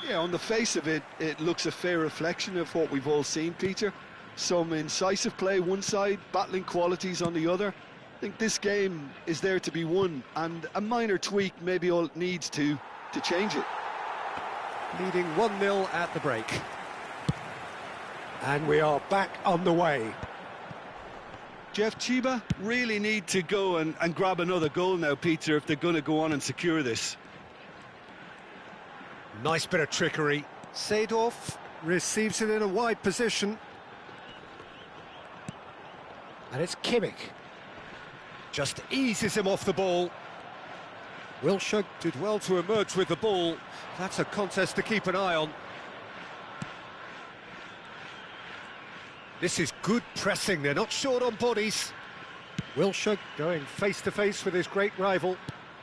Yeah, on the face of it, it looks a fair reflection of what we've all seen, Peter. Some incisive play one side, battling qualities on the other. I think this game is there to be won, and a minor tweak maybe all it needs to change it. Leading 1-0 at the break. And we are back on the way. Jeff, Chiba really need to go and grab another goal now, Peter, if they're going to go on and secure this. Nice bit of trickery. Seedorf receives it in a wide position. And it's Kimmich. Just eases him off the ball. Wilshere did well to emerge with the ball. That's a contest to keep an eye on. This is good pressing, they're not short on bodies. Wilshere going face-to-face with his great rival.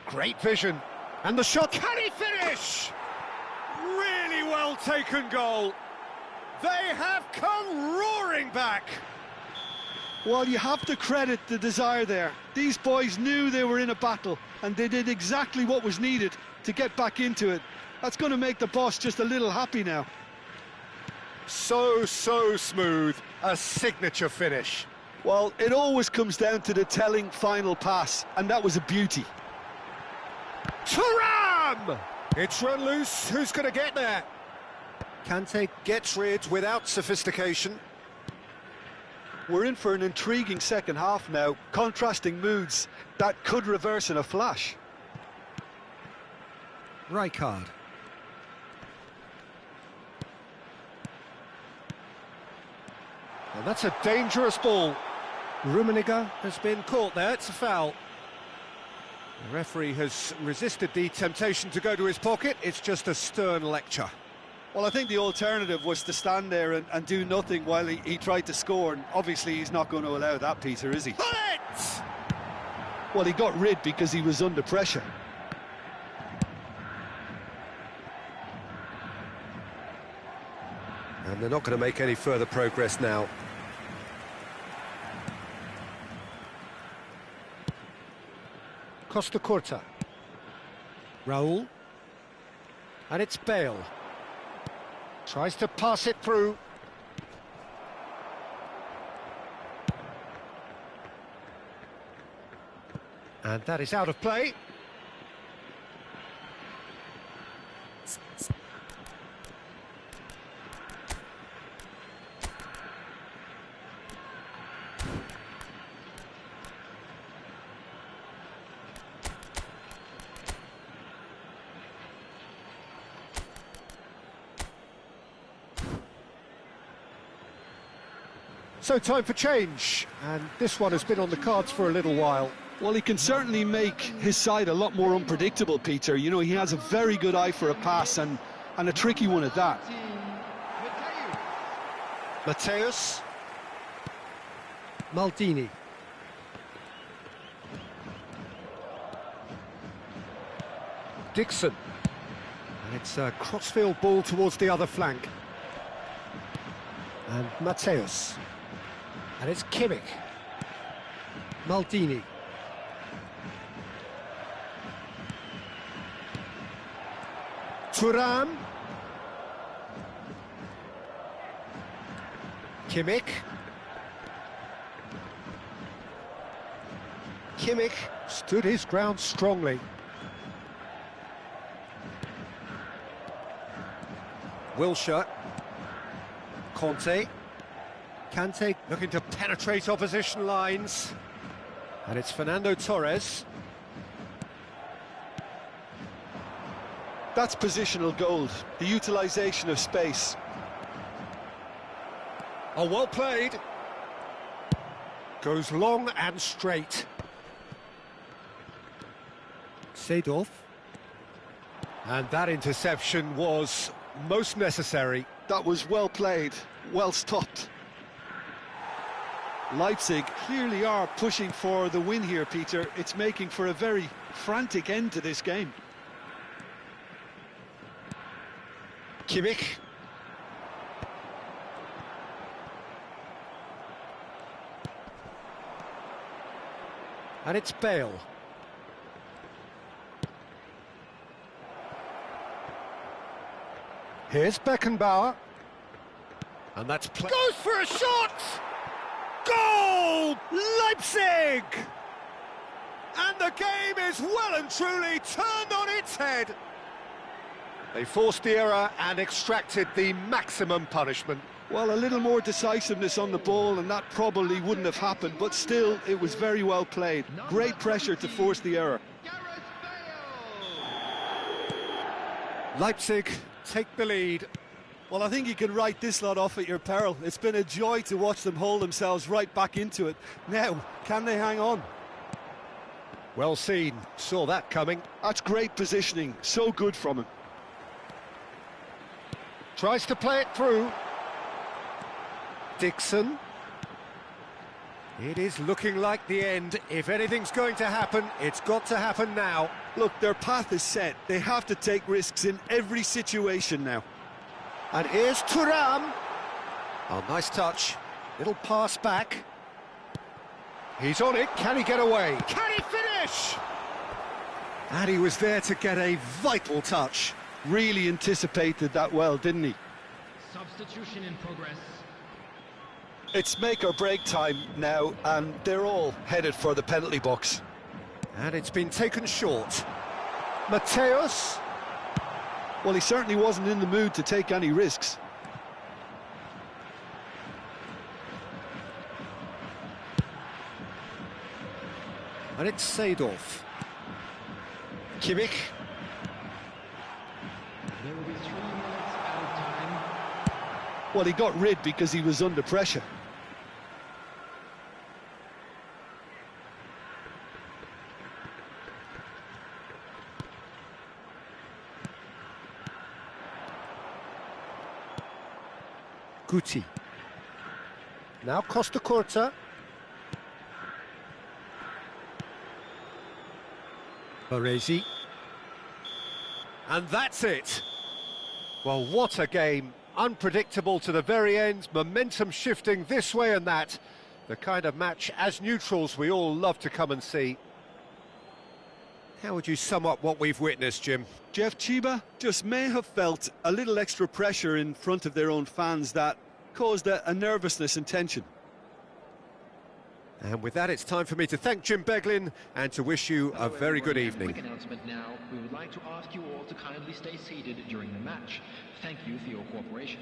Great vision. And the shot, can he finish? Really well taken goal. They have come roaring back. Well, you have to credit the desire there. These boys knew they were in a battle, and they did exactly what was needed to get back into it. That's going to make the boss just a little happy now. So smooth. A signature finish. Well, it always comes down to the telling final pass, and that was a beauty. Thuram! It's run loose. Who's going to get there? Kante gets rid without sophistication. We're in for an intriguing second half now, contrasting moods that could reverse in a flash. Rijkaard. And that's a dangerous ball. Rummenigge has been caught there, it's a foul. The referee has resisted the temptation to go to his pocket, it's just a stern lecture. Well, I think the alternative was to stand there and do nothing while he tried to score, and obviously he's not going to allow that, Peter, is he? Bullet! Well, he got rid because he was under pressure. And they're not going to make any further progress now. Costa Curta. Raul. And it's Bale. Tries to pass it through. And that is out of play. So time for change, and this one has been on the cards for a little while. Well, he can certainly make his side a lot more unpredictable, Peter. You know, he has a very good eye for a pass, and a tricky one at that. Mateus. Maldini. Dixon. And it's a crossfield ball towards the other flank. And Mateus. And it's Kimmich. Maldini. Thuram. Kimmich. Kimmich stood his ground strongly. Wilshere. Kante looking to penetrate opposition lines. And it's Fernando Torres. That's positional gold, the utilisation of space. Oh, well played. Goes long and straight. Seedorf. And that interception was most necessary. That was well played, well stopped. Leipzig clearly are pushing for the win here, Peter. It's making for a very frantic end to this game. Kimmich. And it's Bale. Here's Beckenbauer. And that's play. Goes for a shot! Goal! Leipzig! And the game is well and truly turned on its head. They forced the error and extracted the maximum punishment. Well, a little more decisiveness on the ball and that probably wouldn't have happened, but still, it was very well played. Great pressure to force the error. Leipzig take the lead. Well, I think you can write this lot off at your peril. It's been a joy to watch them hold themselves right back into it. Now, can they hang on? Well seen, saw that coming. That's great positioning, so good from him. Tries to play it through. Dixon. It is looking like the end. If anything's going to happen, it's got to happen now. Look, their path is set. They have to take risks in every situation now. And here's Thuram. Oh, nice touch. Little pass back. He's on it. Can he get away? Can he finish? And he was there to get a vital touch. Really anticipated that well, didn't he? Substitution in progress. It's make or break time now, and they're all headed for the penalty box. And it's been taken short. Mateus. Well, he certainly wasn't in the mood to take any risks. And it's Seedorf. Kimmich. There will be 3 minutes out of time. Well, he got rid because he was under pressure. Guti. Now Costa Curta. Baresi. And that's it. Well, what a game. Unpredictable to the very end, momentum shifting this way and that. The kind of match, as neutrals, we all love to come and see. How would you sum up what we've witnessed, Jim? Jeff, Chiba just may have felt a little extra pressure in front of their own fans that caused a nervousness and tension. And with that, it's time for me to thank Jim Beglin and to wish you a very good evening. Quick announcement now. We would like to ask you all to kindly stay seated during the match. Thank you for your cooperation.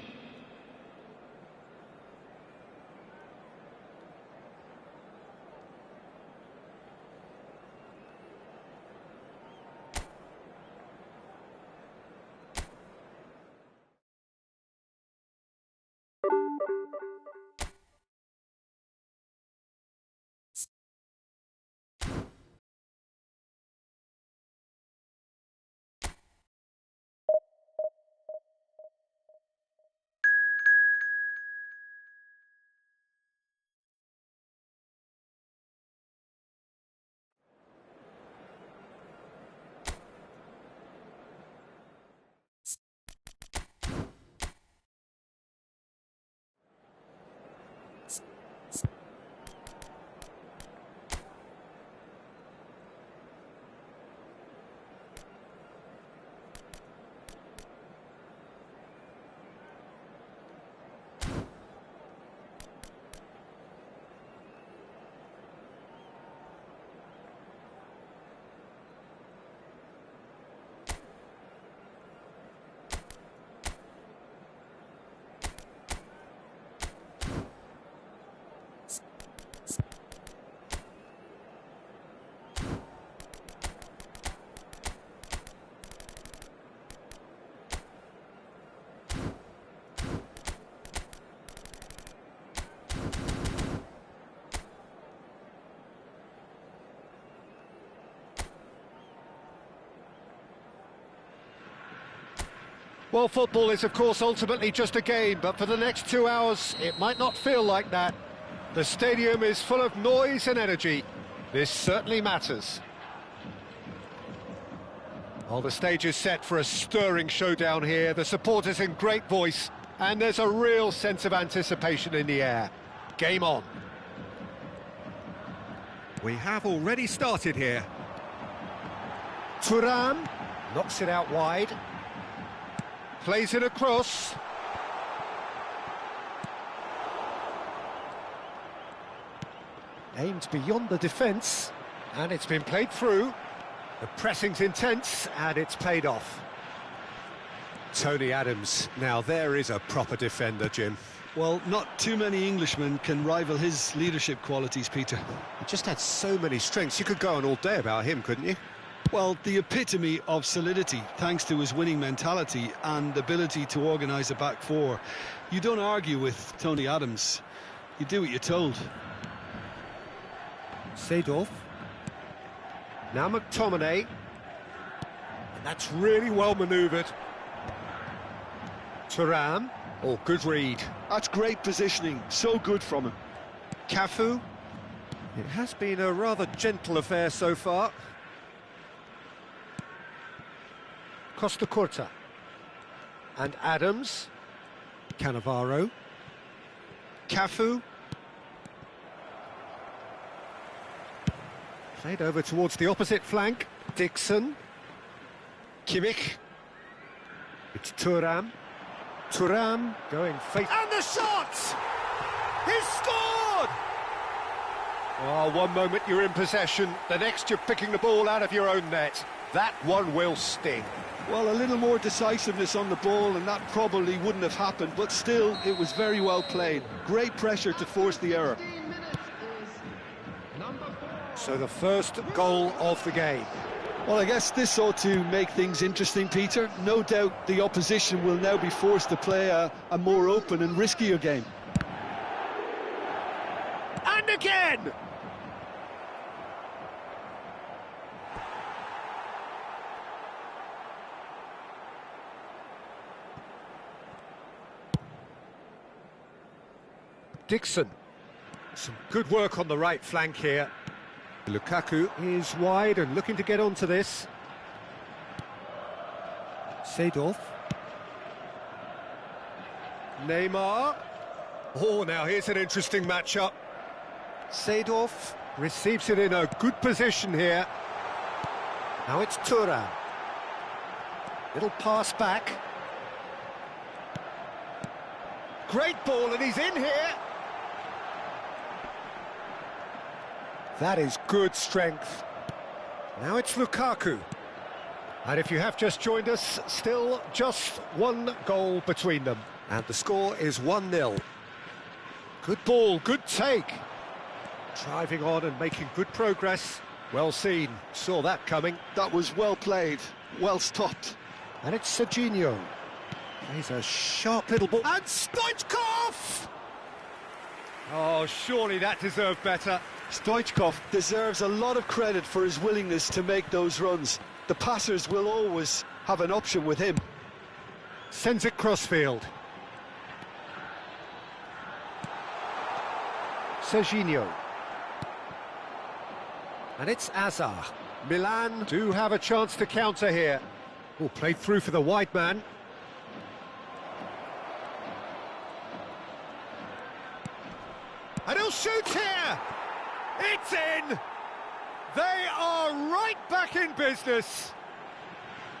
Well, football is, of course, ultimately just a game, but for the next 2 hours, it might not feel like that. The stadium is full of noise and energy. This certainly matters. Well, the stage is set for a stirring showdown here. The supporters in great voice, and there's a real sense of anticipation in the air. Game on. We have already started here. Thuram knocks it out wide. Plays it across. Aimed beyond the defence, and it's been played through. The pressing's intense, and it's paid off. Tony Adams, now there is a proper defender, Jim. Well, not too many Englishmen can rival his leadership qualities, Peter. He just had so many strengths. You could go on all day about him, couldn't you? Well, the epitome of solidity, thanks to his winning mentality and ability to organise a back four. You don't argue with Tony Adams. You do what you're told. Seedorf. Now McTominay. And that's really well manoeuvred. Thuram. Oh, good read. That's great positioning. So good from him. Cafu. It has been a rather gentle affair so far. Costa Curta. And Adams. Cannavaro. Cafu. Played over towards the opposite flank. Dixon. Kimmich. It's Thuram. Thuram going faith. And the shot! He's scored! Oh, one moment you're in possession, the next you're picking the ball out of your own net. That one will sting. Well, a little more decisiveness on the ball and that probably wouldn't have happened, but still, it was very well played. Great pressure to force the error. So the first goal of the game. Well, I guess this ought to make things interesting, Peter. No doubt the opposition will now be forced to play a more open and riskier game. And again! Dixon. Some good work on the right flank here. Lukaku is wide and looking to get onto this. Seedorf. Neymar. Oh, now here's an interesting matchup. Seedorf receives it in a good position here. Now it's Thuram. Little pass back. Great ball, and he's in here. That is good strength. Now it's Lukaku. And if you have just joined us, still just one goal between them. And the score is 1-0. Good ball, good take. Driving on and making good progress. Well seen, saw that coming. That was well played, well stopped. And it's Serginho. Plays a sharp little ball. And Stoichkov! Oh, surely that deserved better. Stoichkov deserves a lot of credit for his willingness to make those runs. The passers will always have an option with him. Sends it crossfield. Serginho. And it's Azar. Milan do have a chance to counter here. Oh, played through for the wide man. And he'll shoot here! It's in! They are right back in business!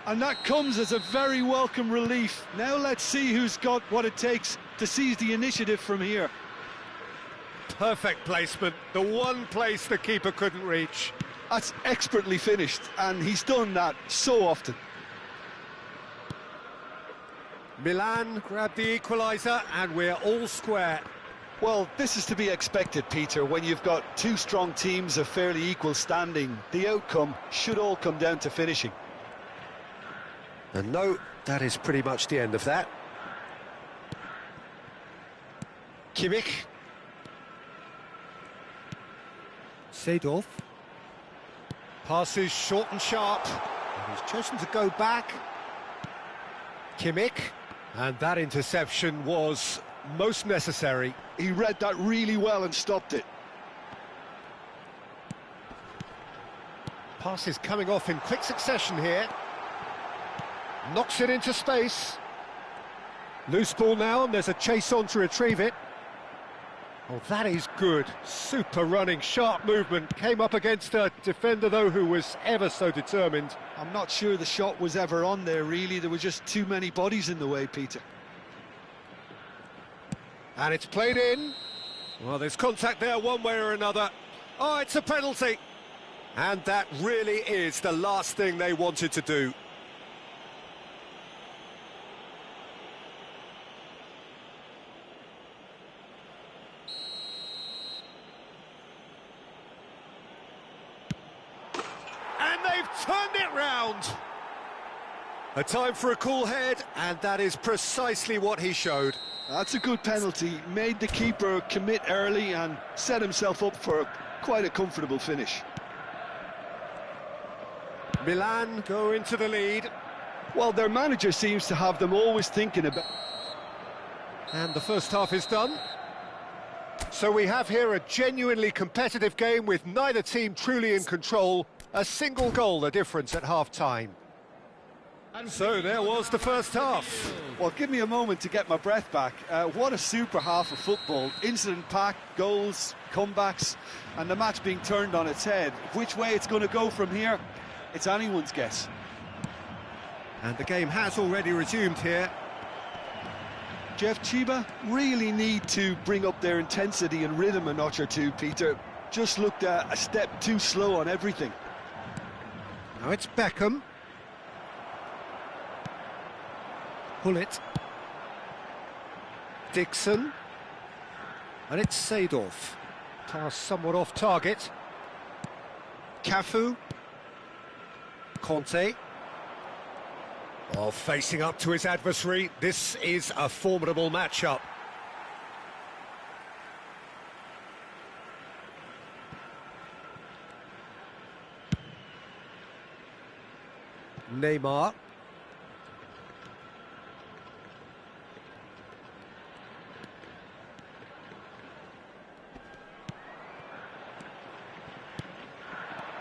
And that comes as a very welcome relief. Now let's see who's got what it takes to seize the initiative from here. Perfect placement, the one place the keeper couldn't reach. That's expertly finished, and he's done that so often. Milan grabbed the equaliser, and we're all square. Well, this is to be expected, Peter, when you've got two strong teams of fairly equal standing. The outcome should all come down to finishing. And no, that is pretty much the end of that. Kimmich. Seedorf. Passes short and sharp. And he's chosen to go back. Kimmich. And that interception was most necessary. He read that really well and stopped it. Passes coming off in quick succession here. Knocks it into space. Loose ball now, and there's a chase on to retrieve it. Oh, that is good. Super running, sharp movement. Came up against a defender, though, who was ever so determined. I'm not sure the shot was ever on there, really. There were just too many bodies in the way, Peter. And it's played in. Well, there's contact there one way or another. Oh, it's a penalty. And that really is the last thing they wanted to do. And they've turned it ground. A time for a cool head, and that is precisely what he showed. That's a good penalty. Made the keeper commit early and set himself up for quite a comfortable finish. Milan go into the lead. Well, their manager seems to have them always thinking about... And the first half is done. So we have here a genuinely competitive game with neither team truly in control. A single goal the difference at half-time. So there was the first half. Well, give me a moment to get my breath back. What a super half of football. Incident-packed, goals, comebacks, and the match being turned on its head. Which way it's going to go from here, it's anyone's guess. And the game has already resumed here. Jeff, Chiba really need to bring up their intensity and rhythm a notch or two, Peter. Just looked a step too slow on everything. Now it's Beckham. Hullet. Dixon. And it's Seedorf. Pass somewhat off target. Cafu. Conte. Oh, facing up to his adversary. This is a formidable matchup. Neymar.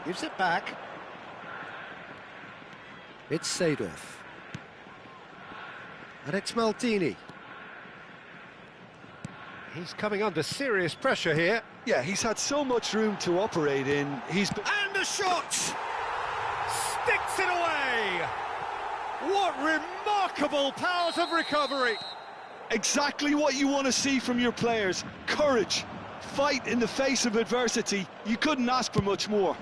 Gives it back. It's Seedorf. And it's Maldini. He's coming under serious pressure here. Yeah, he's had so much room to operate in. And a shot! Sticks it away! What remarkable powers of recovery! Exactly what you want to see from your players. Courage, fight in the face of adversity. You couldn't ask for much more.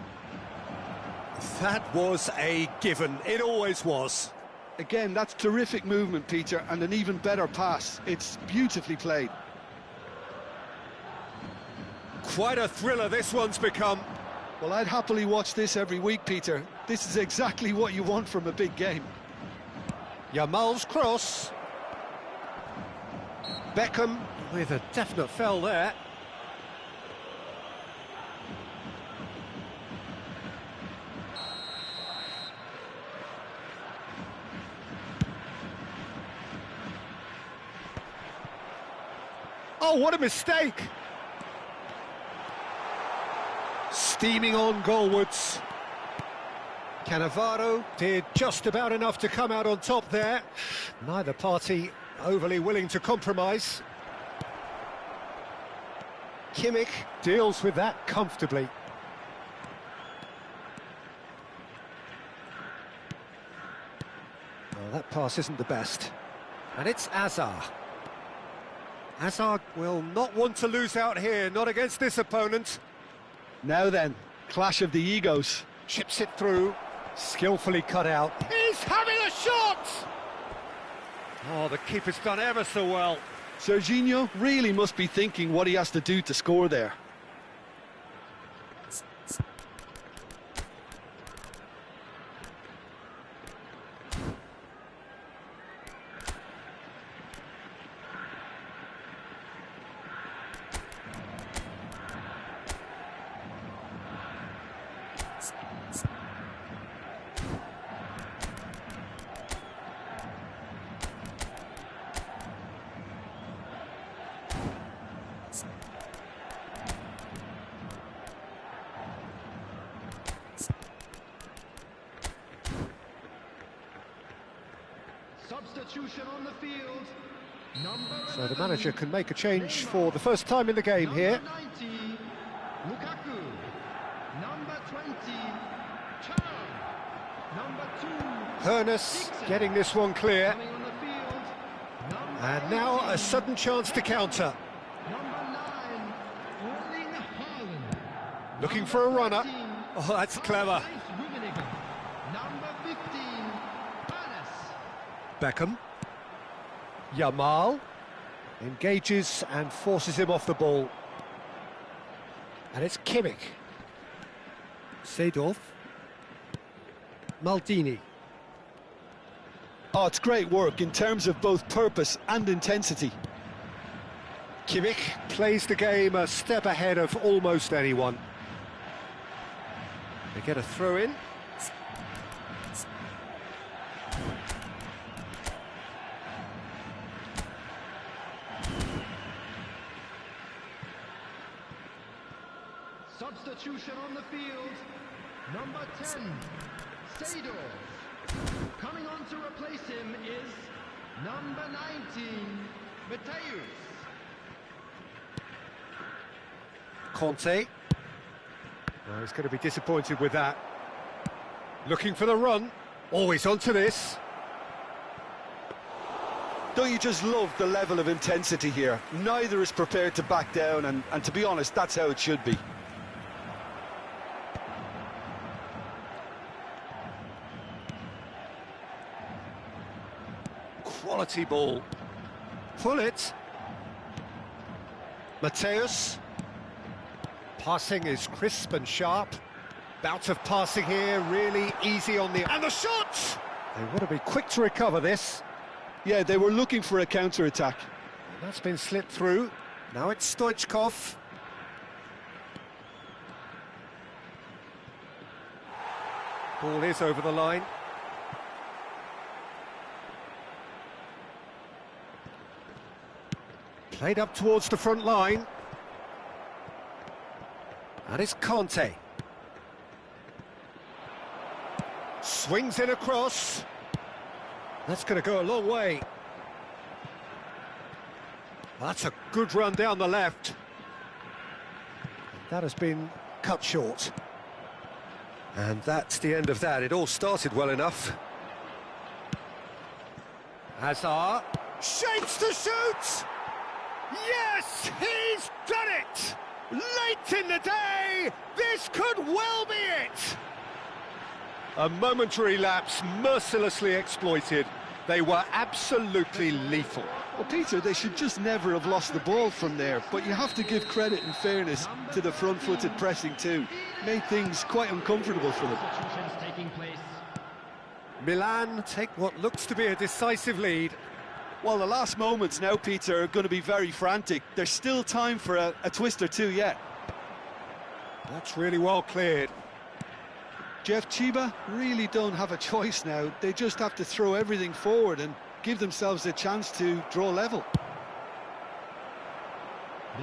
That was a given. It always was. Again, that's terrific movement, Peter, and an even better pass. It's beautifully played. Quite a thriller this one's become. Well, I'd happily watch this every week, Peter. This is exactly what you want from a big game. Yamal's cross. Beckham with a definite foul there. Oh, what a mistake! Steaming on goalwards. Cannavaro did just about enough to come out on top there. Neither party overly willing to compromise. Kimmich deals with that comfortably. Well, that pass isn't the best. And it's Azar. Hazard will not want to lose out here, not against this opponent. Now then, clash of the egos. Chips it through, skillfully cut out. He's having a shot! Oh, the keeper's done ever so well. Serginho really must be thinking what he has to do to score there. Substitution on the field. So the manager can make a change for the first time in the game here. Number 90, Lukaku. Number 20, Chang. Number 2, Hernus getting this one clear. coming on the field. Number And now a 18, sudden chance to counter. Number 9, Erling Haaland. Looking for a runner. 13, Oh, that's clever. Rummenigge. Number 15, Paris. Beckham. Yamal engages and forces him off the ball. And it's Kimmich. Seedorf. Maldini. Oh, it's great work in terms of both purpose and intensity. Kimmich plays the game a step ahead of almost anyone. They get a throw in. Substitution on the field. Number 10, Seedorf. Coming on to replace him is number 19, Mateus. Conte. Oh, he's going to be disappointed with that. Looking for the run. Always onto this. Don't you just love the level of intensity here? Neither is prepared to back down, and to be honest, that's how it should be. Quality ball. Pull it. Mateus. Passing is crisp and sharp. Bout of passing here, really easy on the... And the shot! They want to be quick to recover this. Yeah, they were looking for a counter-attack. That's been slipped through. Now it's Stoichkov. Ball is over the line. Played up towards the front line. And it's Conte. Swings in across. That's going to go a long way. That's a good run down the left. That has been cut short. And that's the end of that. It all started well enough. Hazard shapes to shoot! Yes, he's done it! Late in the day, this could well be it! A momentary lapse, mercilessly exploited. They were absolutely lethal. Well, Peter, they should just never have lost the ball from there, but you have to give credit and fairness to the front-footed pressing too. Made things quite uncomfortable for them. Milan take what looks to be a decisive lead. Well, the last moments now, Peter, are going to be very frantic. There's still time for a twist or two yet. That's really well cleared. Jeff, Chiba really don't have a choice now. They just have to throw everything forward and give themselves a chance to draw level.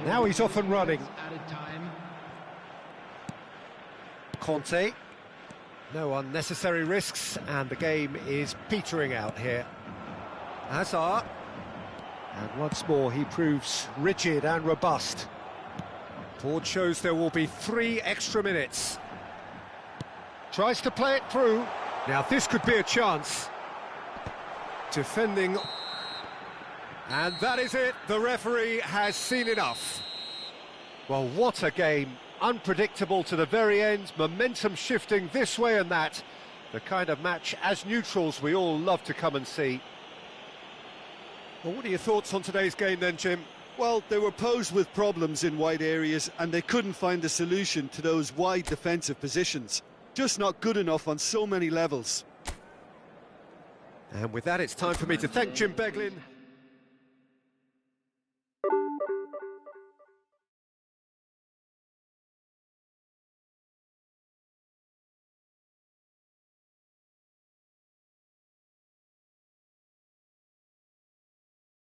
Now he's off and running. Conte. No unnecessary risks, and the game is petering out here. Hazard. And once more he proves rigid and robust. Board shows there will be 3 extra minutes. Tries to play it through. Now this could be a chance. Defending. And that is it. The referee has seen enough. Well, what a game. Unpredictable to the very end. Momentum shifting this way and that. The kind of match, as neutrals, we all love to come and see. Well, what are your thoughts on today's game then, Jim? Well, they were posed with problems in wide areas and they couldn't find a solution to those wide defensive positions. Just not good enough on so many levels. And with that, it's time for me to thank Jim Beglin.